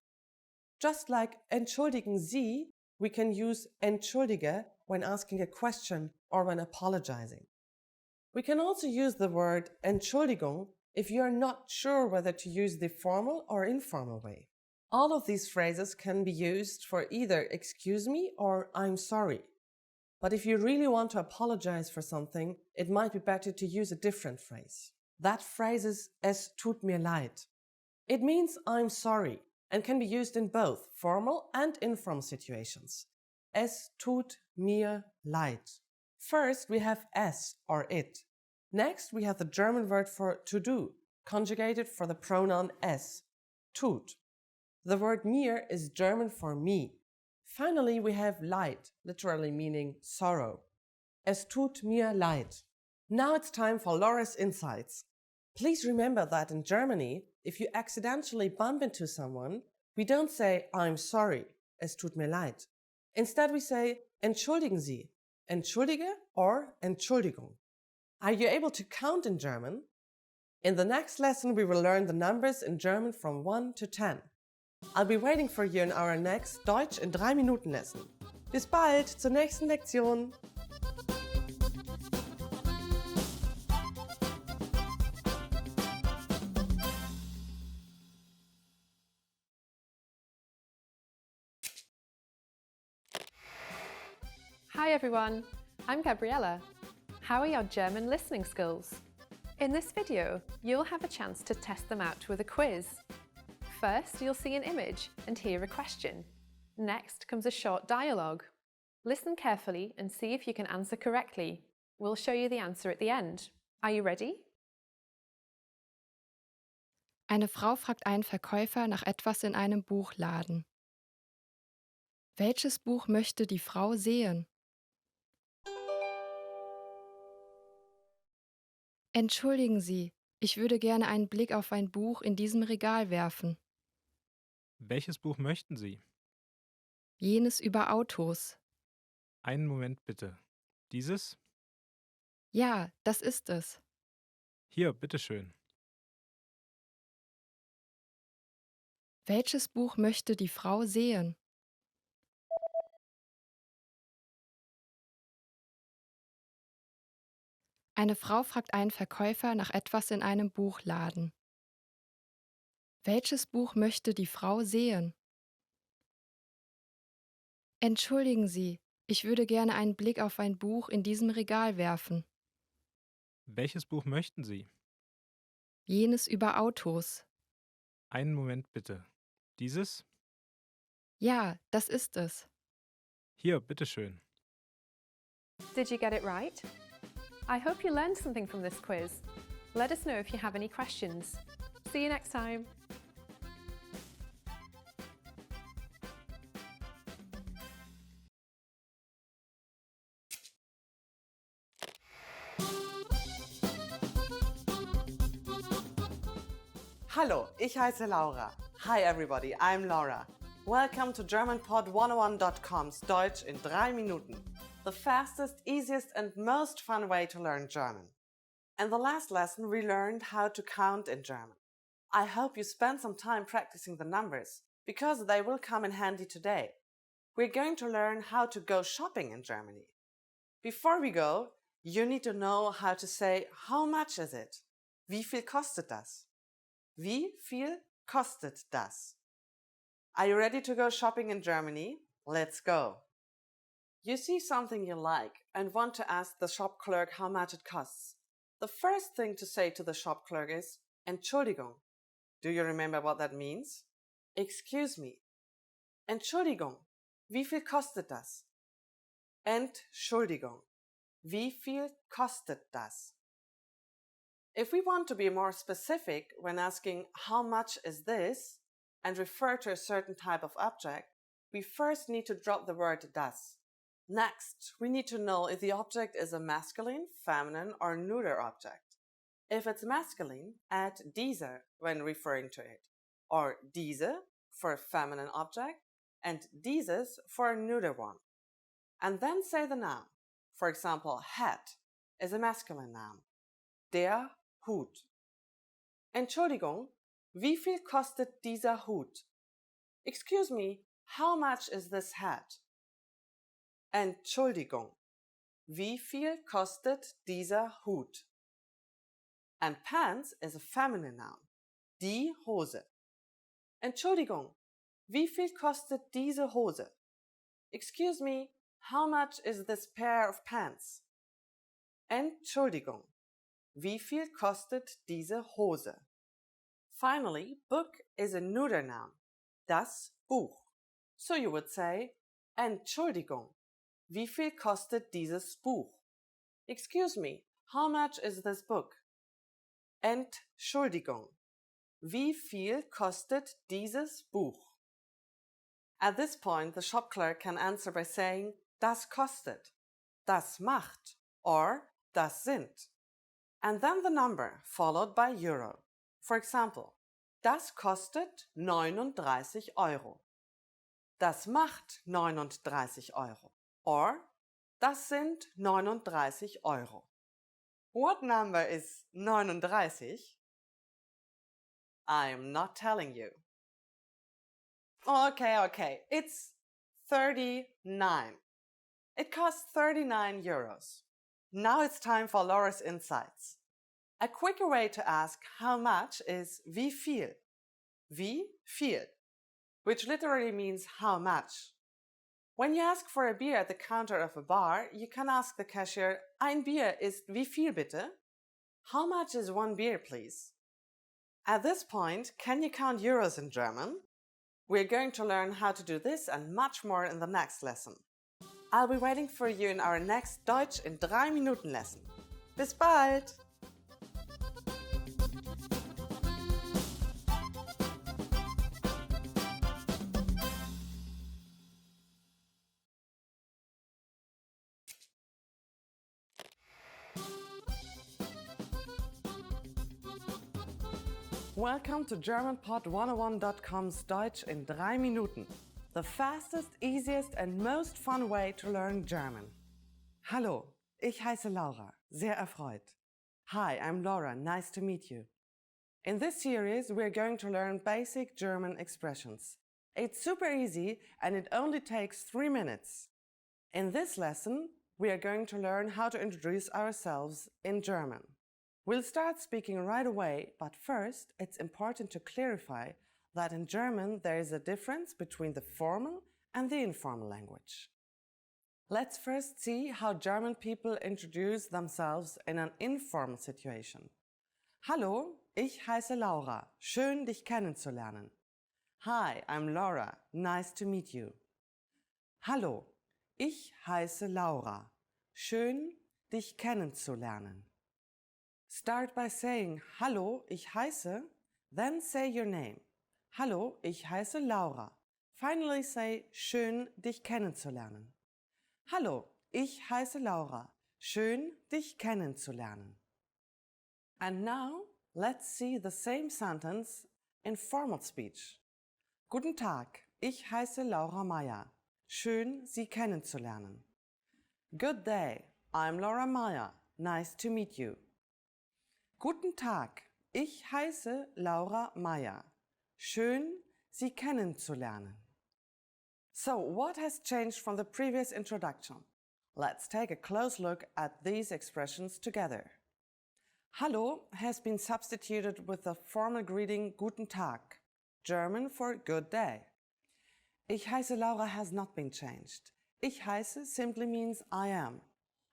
Just like entschuldigen Sie, we can use entschuldige when asking a question or when apologizing. We can also use the word Entschuldigung if you are not sure whether to use the formal or informal way. All of these phrases can be used for either excuse me or I'm sorry. But if you really want to apologize for something, it might be better to use a different phrase. That phrase is es tut mir leid. It means I'm sorry and can be used in both formal and informal situations. Es tut mir leid. First, we have es or it. Next, we have the German word for to do, conjugated for the pronoun es, tut. The word mir is German for me. Finally, we have leid, literally meaning sorrow. Es tut mir leid. Now it's time for Laura's insights. Please remember that in Germany, if you accidentally bump into someone, we don't say I'm sorry, es tut mir leid. Instead we say Entschuldigen Sie, Entschuldige or Entschuldigung. Are you able to count in German? In the next lesson, we will learn the numbers in German from 1 to 10. I'll be waiting for you in our next Deutsch in 3 Minuten lesson. Bis bald zur nächsten Lektion! Hi everyone, I'm Gabriella. How are your German listening skills? In this video, you'll have a chance to test them out with a quiz. First, you'll see an image and hear a question. Next comes a short dialogue. Listen carefully and see if you can answer correctly. We'll show you the answer at the end. Are you ready? Eine Frau fragt einen Verkäufer nach etwas in einem Buchladen. Welches Buch möchte die Frau sehen? Entschuldigen Sie, ich würde gerne einen Blick auf ein Buch in diesem Regal werfen. Welches Buch möchten Sie? Jenes über Autos. Einen Moment bitte. Dieses? Ja, das ist es. Hier, bitteschön. Welches Buch möchte die Frau sehen? Eine Frau fragt einen Verkäufer nach etwas in einem Buchladen. Welches Buch möchte die Frau sehen? Entschuldigen Sie, ich würde gerne einen Blick auf ein Buch in diesem Regal werfen. Welches Buch möchten Sie? Jenes über Autos. Einen Moment bitte. Dieses? Ja, das ist es. Hier, bitteschön. Did you get it right? I hope you learned something from this quiz. Let us know if you have any questions. See you next time. Hallo, ich heiße Laura. Hi everybody, I'm Laura. Welcome to GermanPod101.com's Deutsch in 3 Minuten. The fastest, easiest and most fun way to learn German. In the last lesson we learned how to count in German. I hope you spend some time practicing the numbers, because they will come in handy today. We're going to learn how to go shopping in Germany. Before we go, you need to know how to say how much is it? Wie viel kostet das? Wie viel kostet das? Are you ready to go shopping in Germany? Let's go! You see something you like and want to ask the shop clerk how much it costs. The first thing to say to the shop clerk is Entschuldigung. Do you remember what that means? Excuse me. Entschuldigung. Wie viel kostet das? Entschuldigung. Wie viel kostet das? If we want to be more specific when asking how much is this and refer to a certain type of object, we first need to drop the word das. Next, we need to know if the object is a masculine, feminine, or neuter object. If it's masculine, add diese when referring to it, or diese for a feminine object, and dieses for a neuter one. And then say the noun. For example, hat is a masculine noun. Der Hut. Entschuldigung, wie viel kostet dieser Hut? Excuse me, how much is this hat? Entschuldigung, wie viel kostet dieser Hut? And pants is a feminine noun. Die Hose. Entschuldigung, wie viel kostet diese Hose? Excuse me, how much is this pair of pants? Entschuldigung, wie viel kostet diese Hose? Finally, book is a neuter noun. Das Buch. So you would say, Entschuldigung, wie viel kostet dieses Buch? Excuse me, how much is this book? Entschuldigung, wie viel kostet dieses Buch? At this point, the shop clerk can answer by saying, das kostet, das macht, or das sind. And then the number, followed by euro. For example, das kostet 39 Euro. Das macht 39 Euro. Or, Das sind 39 Euro. What number is 39? I'm not telling you. Okay. It's 39. It costs 39 euros. Now it's time for Laura's insights. A quicker way to ask how much is wie viel. Wie viel, which literally means how much. When you ask for a beer at the counter of a bar, you can ask the cashier, ein Bier ist wie viel bitte? How much is one beer, please? At this point, can you count euros in German? We're going to learn how to do this and much more in the next lesson. I'll be waiting for you in our next Deutsch in 3 Minuten lesson. Bis bald! Welcome to GermanPod101.com's Deutsch in 3 Minuten, the fastest, easiest and most fun way to learn German. Hallo, ich heiße Laura, sehr erfreut. Hi, I'm Laura, nice to meet you. In this series, we're going to learn basic German expressions. It's super easy and it only takes 3 minutes. In this lesson, we are going to learn how to introduce ourselves in German. We'll start speaking right away, but first it's important to clarify that in German there is a difference between the formal and the informal language. Let's first see how German people introduce themselves in an informal situation. Hallo, ich heiße Laura. Schön, dich kennenzulernen. Hi, I'm Laura. Nice to meet you. Hallo, ich heiße Laura. Schön, dich kennenzulernen. Start by saying, Hallo, ich heiße, then say your name. Hallo, ich heiße Laura. Finally say, schön, dich kennenzulernen. Hallo, ich heiße Laura. Schön, dich kennenzulernen. And now, let's see the same sentence in formal speech. Guten Tag, ich heiße Laura Meyer. Schön, Sie kennenzulernen. Good day, I'm Laura Meyer. Nice to meet you. Guten Tag, ich heiße Laura Meyer. Schön, Sie kennenzulernen. So, what has changed from the previous introduction? Let's take a close look at these expressions together. Hallo has been substituted with the formal greeting Guten Tag, German for good day. Ich heiße Laura has not been changed. Ich heiße simply means I am.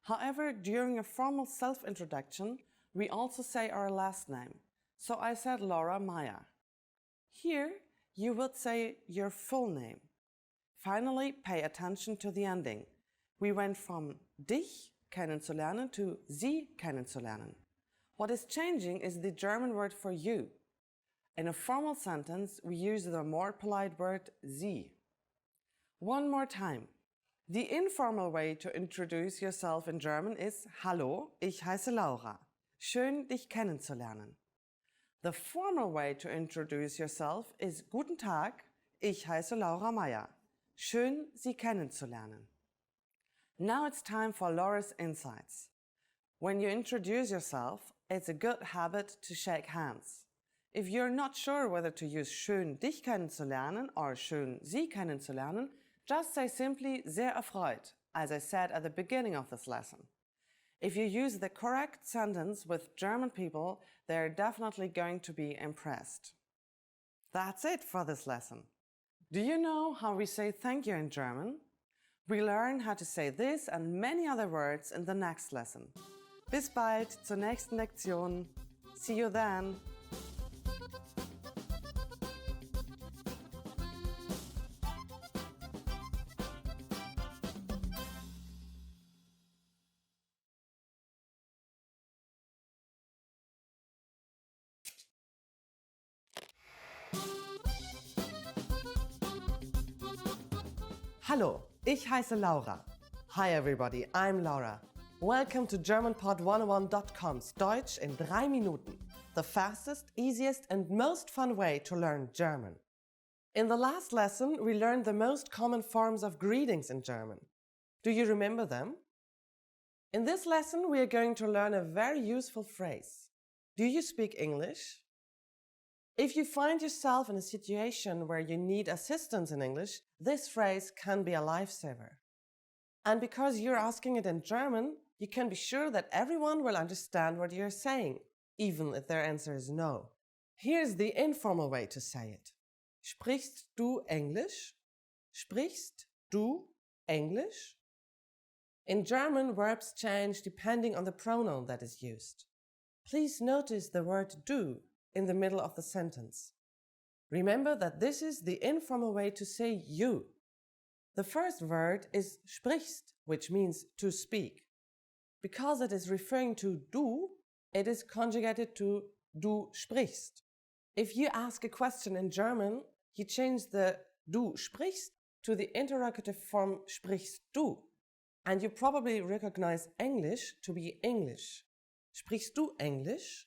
However, during a formal self-introduction, we also say our last name. So I said Laura Meyer. Here, you would say your full name. Finally, pay attention to the ending. We went from dich kennenzulernen to Sie kennenzulernen. What is changing is the German word for you. In a formal sentence, we use the more polite word Sie. One more time. The informal way to introduce yourself in German is Hallo, ich heiße Laura. Schön, dich kennenzulernen. The formal way to introduce yourself is Guten Tag, ich heiße Laura Meyer. Schön, Sie kennenzulernen. Now it's time for Laura's insights. When you introduce yourself, it's a good habit to shake hands. If you're not sure whether to use schön, dich kennenzulernen or schön, Sie kennenzulernen, just say simply sehr erfreut, as I said at the beginning of this lesson. If you use the correct sentence with German people, they're definitely going to be impressed. That's it for this lesson. Do you know how we say thank you in German? We learn how to say this and many other words in the next lesson. Bis bald zur nächsten Lektion. See you then. Hallo, ich heiße Laura. Hi everybody, I'm Laura. Welcome to GermanPod101.com's Deutsch in 3 Minuten, the fastest, easiest and most fun way to learn German. In the last lesson, we learned the most common forms of greetings in German. Do you remember them? In this lesson, we are going to learn a very useful phrase. Do you speak English? If you find yourself in a situation where you need assistance in English, this phrase can be a lifesaver. And because you're asking it in German, you can be sure that everyone will understand what you're saying, even if their answer is no. Here's the informal way to say it. Sprichst du Englisch? Sprichst du Englisch? In German, verbs change depending on the pronoun that is used. Please notice the word du in the middle of the sentence. Remember that this is the informal way to say you. The first word is sprichst, which means to speak. Because it is referring to du, it is conjugated to du sprichst. If you ask a question in German, you change the du sprichst to the interrogative form sprichst du. And you probably recognize English to be English. Sprichst du Englisch?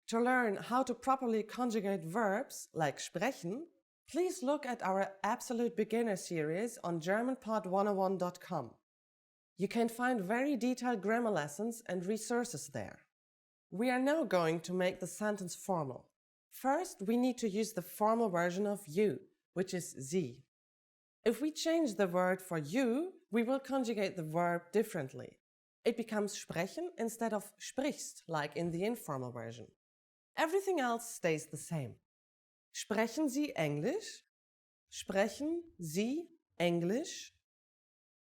To learn how to properly conjugate verbs like sprechen, please look at our Absolute Beginner series on GermanPod101.com. You can find very detailed grammar lessons and resources there. We are now going to make the sentence formal. First, we need to use the formal version of you, which is Sie. If we change the word for you, we will conjugate the verb differently. It becomes sprechen instead of sprichst, like in the informal version. Everything else stays the same. Sprechen Sie Englisch? Sprechen Sie Englisch?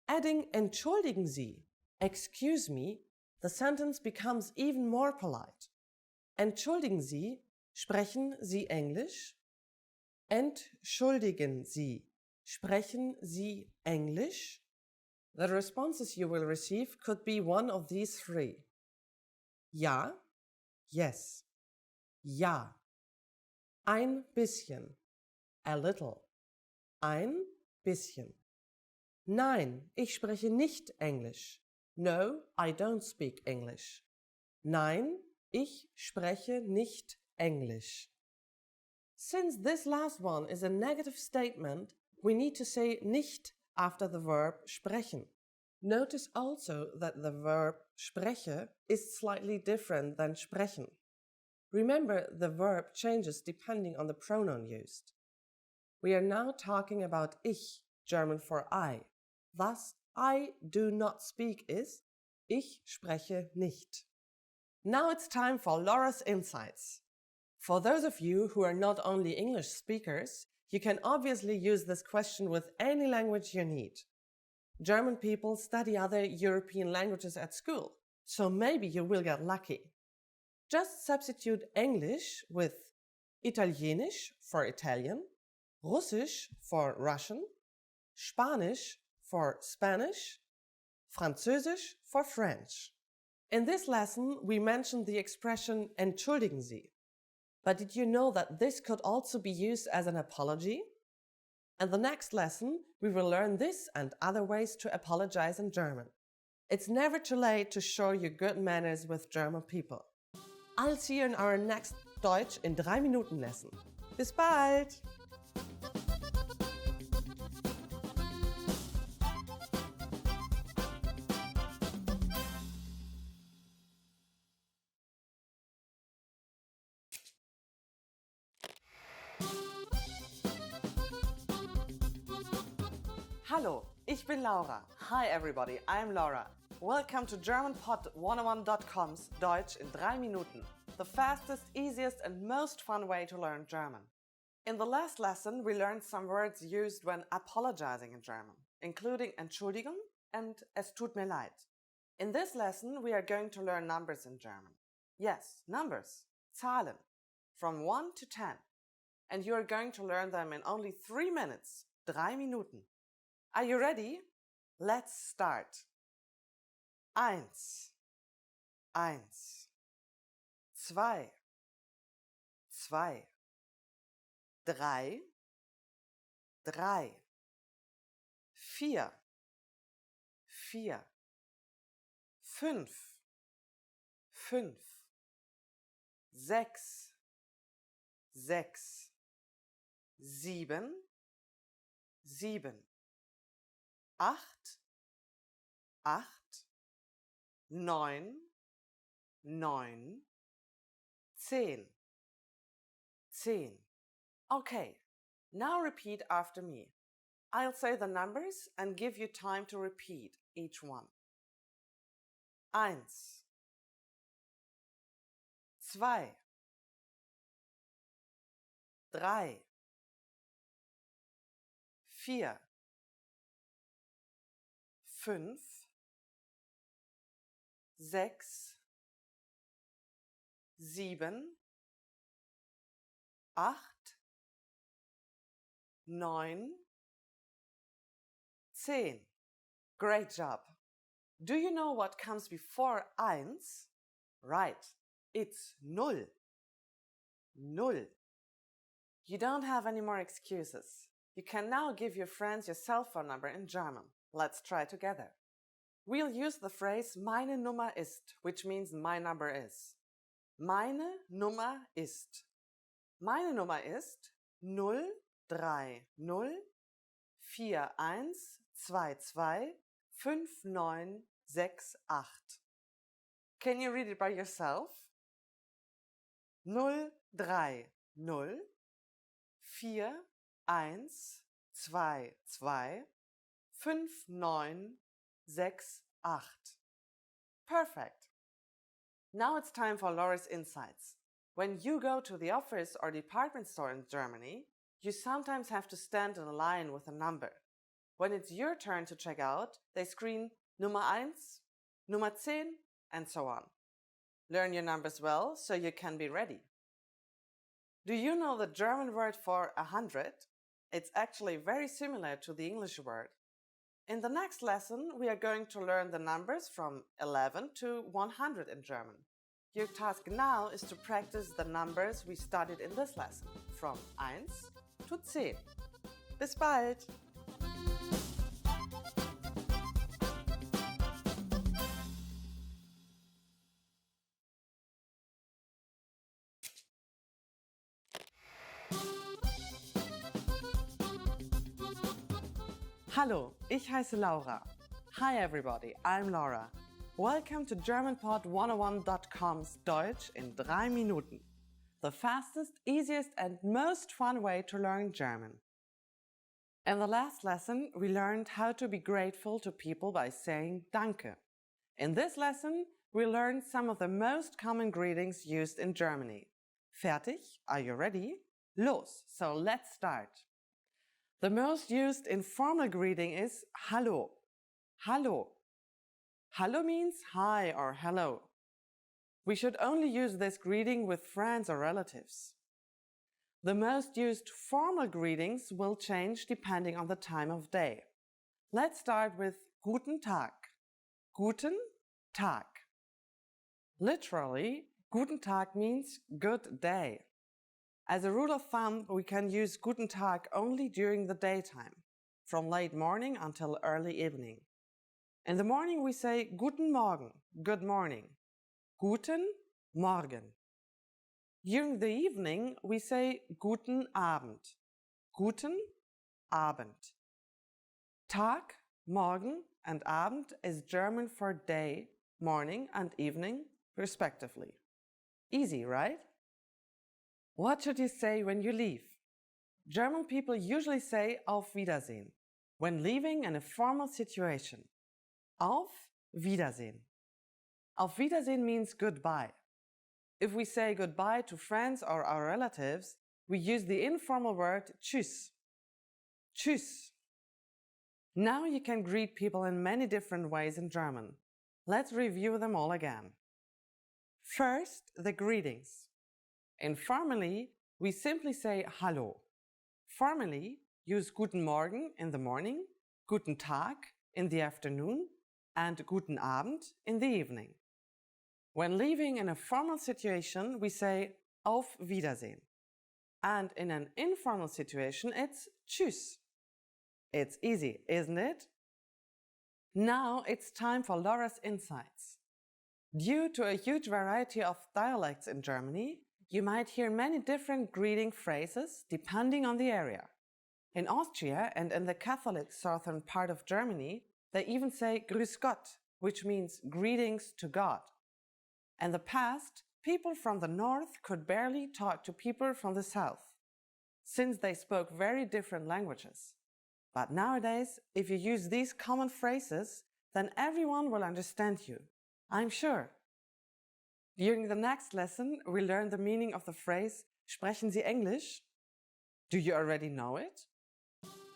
Adding entschuldigen Sie, excuse me, the sentence becomes even more polite. Entschuldigen Sie, sprechen Sie Englisch? Entschuldigen Sie, sprechen Sie Englisch? The responses you will receive could be one of these three. Ja, yes. Ja. Ein bisschen, a little. Ein bisschen. Nein, ich spreche nicht Englisch. No, I don't speak English. Nein, ich spreche nicht Englisch. Since this last one is a negative statement, we need to say nicht after the verb sprechen. Notice also that the verb spreche is slightly different than sprechen. Remember, the verb changes depending on the pronoun used. We are now talking about ich, German for I. Thus, I do not speak is ich spreche nicht. Now it's time for Laura's insights. For those of you who are not only English speakers, you can obviously use this question with any language you need. German people study other European languages at school, so maybe you will get lucky. Just substitute English with Italienisch for Italian, Russisch for Russian, Spanish for Spanish, Französisch for French. In this lesson, we mentioned the expression entschuldigen Sie. But did you know that this could also be used as an apology? In the next lesson, we will learn this and other ways to apologize in German. It's never too late to show your good manners with German people. I'll see you in our next Deutsch in 3 Minuten lesson. Bis bald! Hallo, ich bin Laura. Hi everybody, I'm Laura. Welcome to GermanPod101.com's Deutsch in 3 Minuten, the fastest, easiest and most fun way to learn German. In the last lesson, we learned some words used when apologizing in German, including Entschuldigung and Es tut mir leid. In this lesson, we are going to learn numbers in German. Yes, numbers, Zahlen, from 1 to 10. And you are going to learn them in only 3 minutes, 3 Minuten. Are you ready? Let's start. 1, 1, 2, 2, 3, 3, 4, 4, 5, 5, 6, 6, 7, 7, 8, 8, 9, 9, 10, 10. Okay, now repeat after me. I'll say the numbers and give you time to repeat each one. 1, 2, 3, 4, 5, 6, 7, 8, 9, 10. Great job. Do you know what comes before 1? Right, it's 0. 0. You don't have any more excuses. You can now give your friends your cell phone number in German. Let's try together. We'll use the phrase meine Nummer ist, which means my number is. Meine Nummer ist. Meine Nummer ist 03041225968. Can you read it by yourself? 03041225968. Perfect. Now it's time for Laura's insights. When you go to the office or department store in Germany, you sometimes have to stand in a line with a number. When it's your turn to check out, they scream Nummer 1, Nummer 10, and so on. Learn your numbers well so you can be ready. Do you know the German word for 100? It's actually very similar to the English word. In the next lesson, we are going to learn the numbers from 11 to 100 in German. Your task now is to practice the numbers we studied in this lesson, from 1 to 10. Bis bald! Hallo, ich heiße Laura. Hi everybody, I'm Laura. Welcome to GermanPod101.com's Deutsch in 3 Minuten. The fastest, easiest and most fun way to learn German. In the last lesson, we learned how to be grateful to people by saying Danke. In this lesson, we learned some of the most common greetings used in Germany. Fertig? Are you ready? Los! So let's start. The most used informal greeting is Hallo. Hallo. Hallo means hi or hello. We should only use this greeting with friends or relatives. The most used formal greetings will change depending on the time of day. Let's start with Guten Tag. Guten Tag. Literally, Guten Tag means good day. As a rule of thumb, we can use Guten Tag only during the daytime, from late morning until early evening. In the morning we say Guten Morgen, good morning. Guten Morgen. During the evening we say Guten Abend. Guten Abend. Tag, Morgen and Abend is German for day, morning and evening, respectively. Easy, right? What should you say when you leave? German people usually say Auf Wiedersehen when leaving in a formal situation. Auf Wiedersehen. Auf Wiedersehen means goodbye. If we say goodbye to friends or our relatives, we use the informal word Tschüss. Tschüss. Now you can greet people in many different ways in German. Let's review them all again. First, the greetings. Informally, we simply say Hallo. Formally, use Guten Morgen in the morning, Guten Tag in the afternoon, and Guten Abend in the evening. When leaving in a formal situation, we say Auf Wiedersehen. And in an informal situation, it's Tschüss. It's easy, isn't it? Now it's time for Laura's insights. Due to a huge variety of dialects in Germany, you might hear many different greeting phrases depending on the area. In Austria and in the Catholic southern part of Germany, they even say Grüß Gott which means greetings to God. In the past, people from the north could barely talk to people from the south, since they spoke very different languages. But nowadays, if you use these common phrases, then everyone will understand you, I'm sure. During the next lesson, we'll learn the meaning of the phrase, Sprechen Sie Englisch? Do you already know it?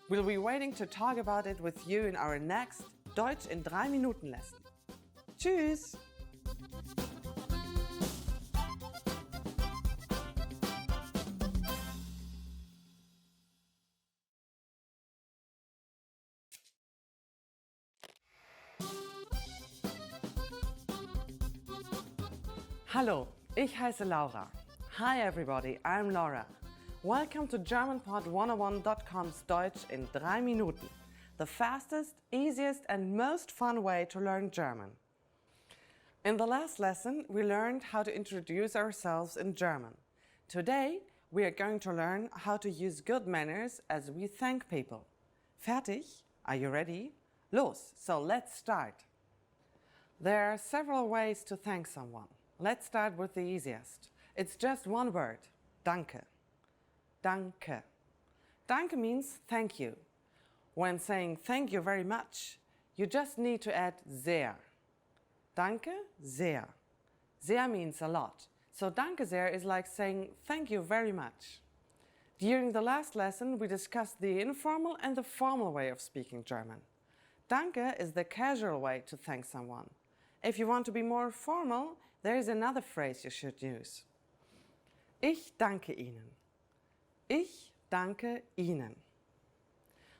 We'll be waiting to talk about it with you in our next Deutsch in 3 Minuten lesson. Tschüss! Hallo, ich heiße Laura. Hi everybody, I'm Laura. Welcome to GermanPod101.com's Deutsch in 3 Minuten, the fastest, easiest and most fun way to learn German. In the last lesson, we learned how to introduce ourselves in German. Today, we are going to learn how to use good manners as we thank people. Fertig? Are you ready? Los, so let's start. There are several ways to thank someone. Let's start with the easiest. It's just one word, danke. Danke. Danke means thank you. When saying thank you very much, you just need to add sehr. Danke, sehr. Sehr means a lot. So danke sehr is like saying thank you very much. During the last lesson, we discussed the informal and the formal way of speaking German. Danke is the casual way to thank someone. If you want to be more formal, there is another phrase you should use. Ich danke Ihnen. Ich danke Ihnen.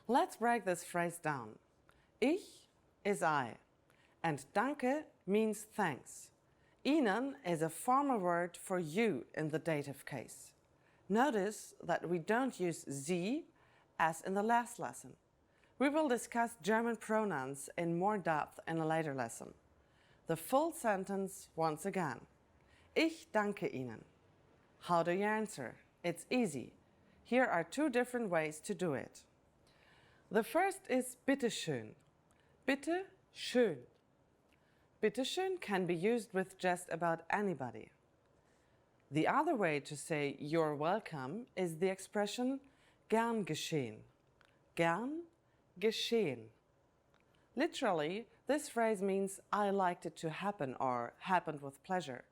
Let's break this phrase down. Ich is I, and danke means thanks. Ihnen is a formal word for you in the dative case. Notice that we don't use Sie as in the last lesson. We will discuss German pronouns in more depth in a later lesson. The full sentence once again. Ich danke Ihnen. How do you answer? It's easy. Here are 2 different ways to do it. The first is bitte schön. Bitte schön. Bitte schön can be used with just about anybody. The other way to say you're welcome is the expression gern geschehen. Gern geschehen. Literally, this phrase means I liked it to happen or happened with pleasure,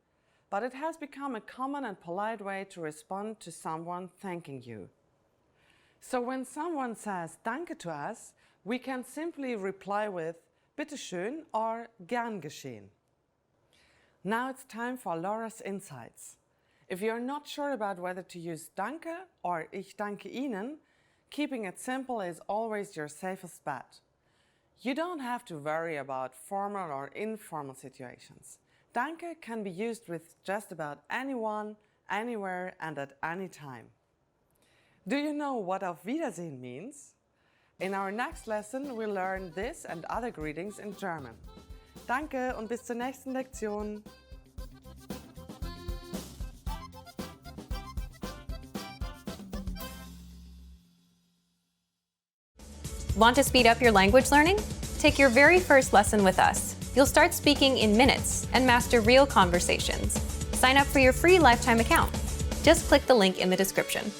but it has become a common and polite way to respond to someone thanking you. So when someone says danke to us, we can simply reply with bitte schön or gern geschehen. Now it's time for Laura's insights. If you're not sure about whether to use danke or ich danke Ihnen, keeping it simple is always your safest bet. You don't have to worry about formal or informal situations. Danke can be used with just about anyone, anywhere and at any time. Do you know what Auf Wiedersehen means? In our next lesson, we'll learn this and other greetings in German. Danke und bis zur nächsten Lektion. Want to speed up your language learning? Take your very first lesson with us. You'll start speaking in minutes and master real conversations. Sign up for your free lifetime account. Just click the link in the description.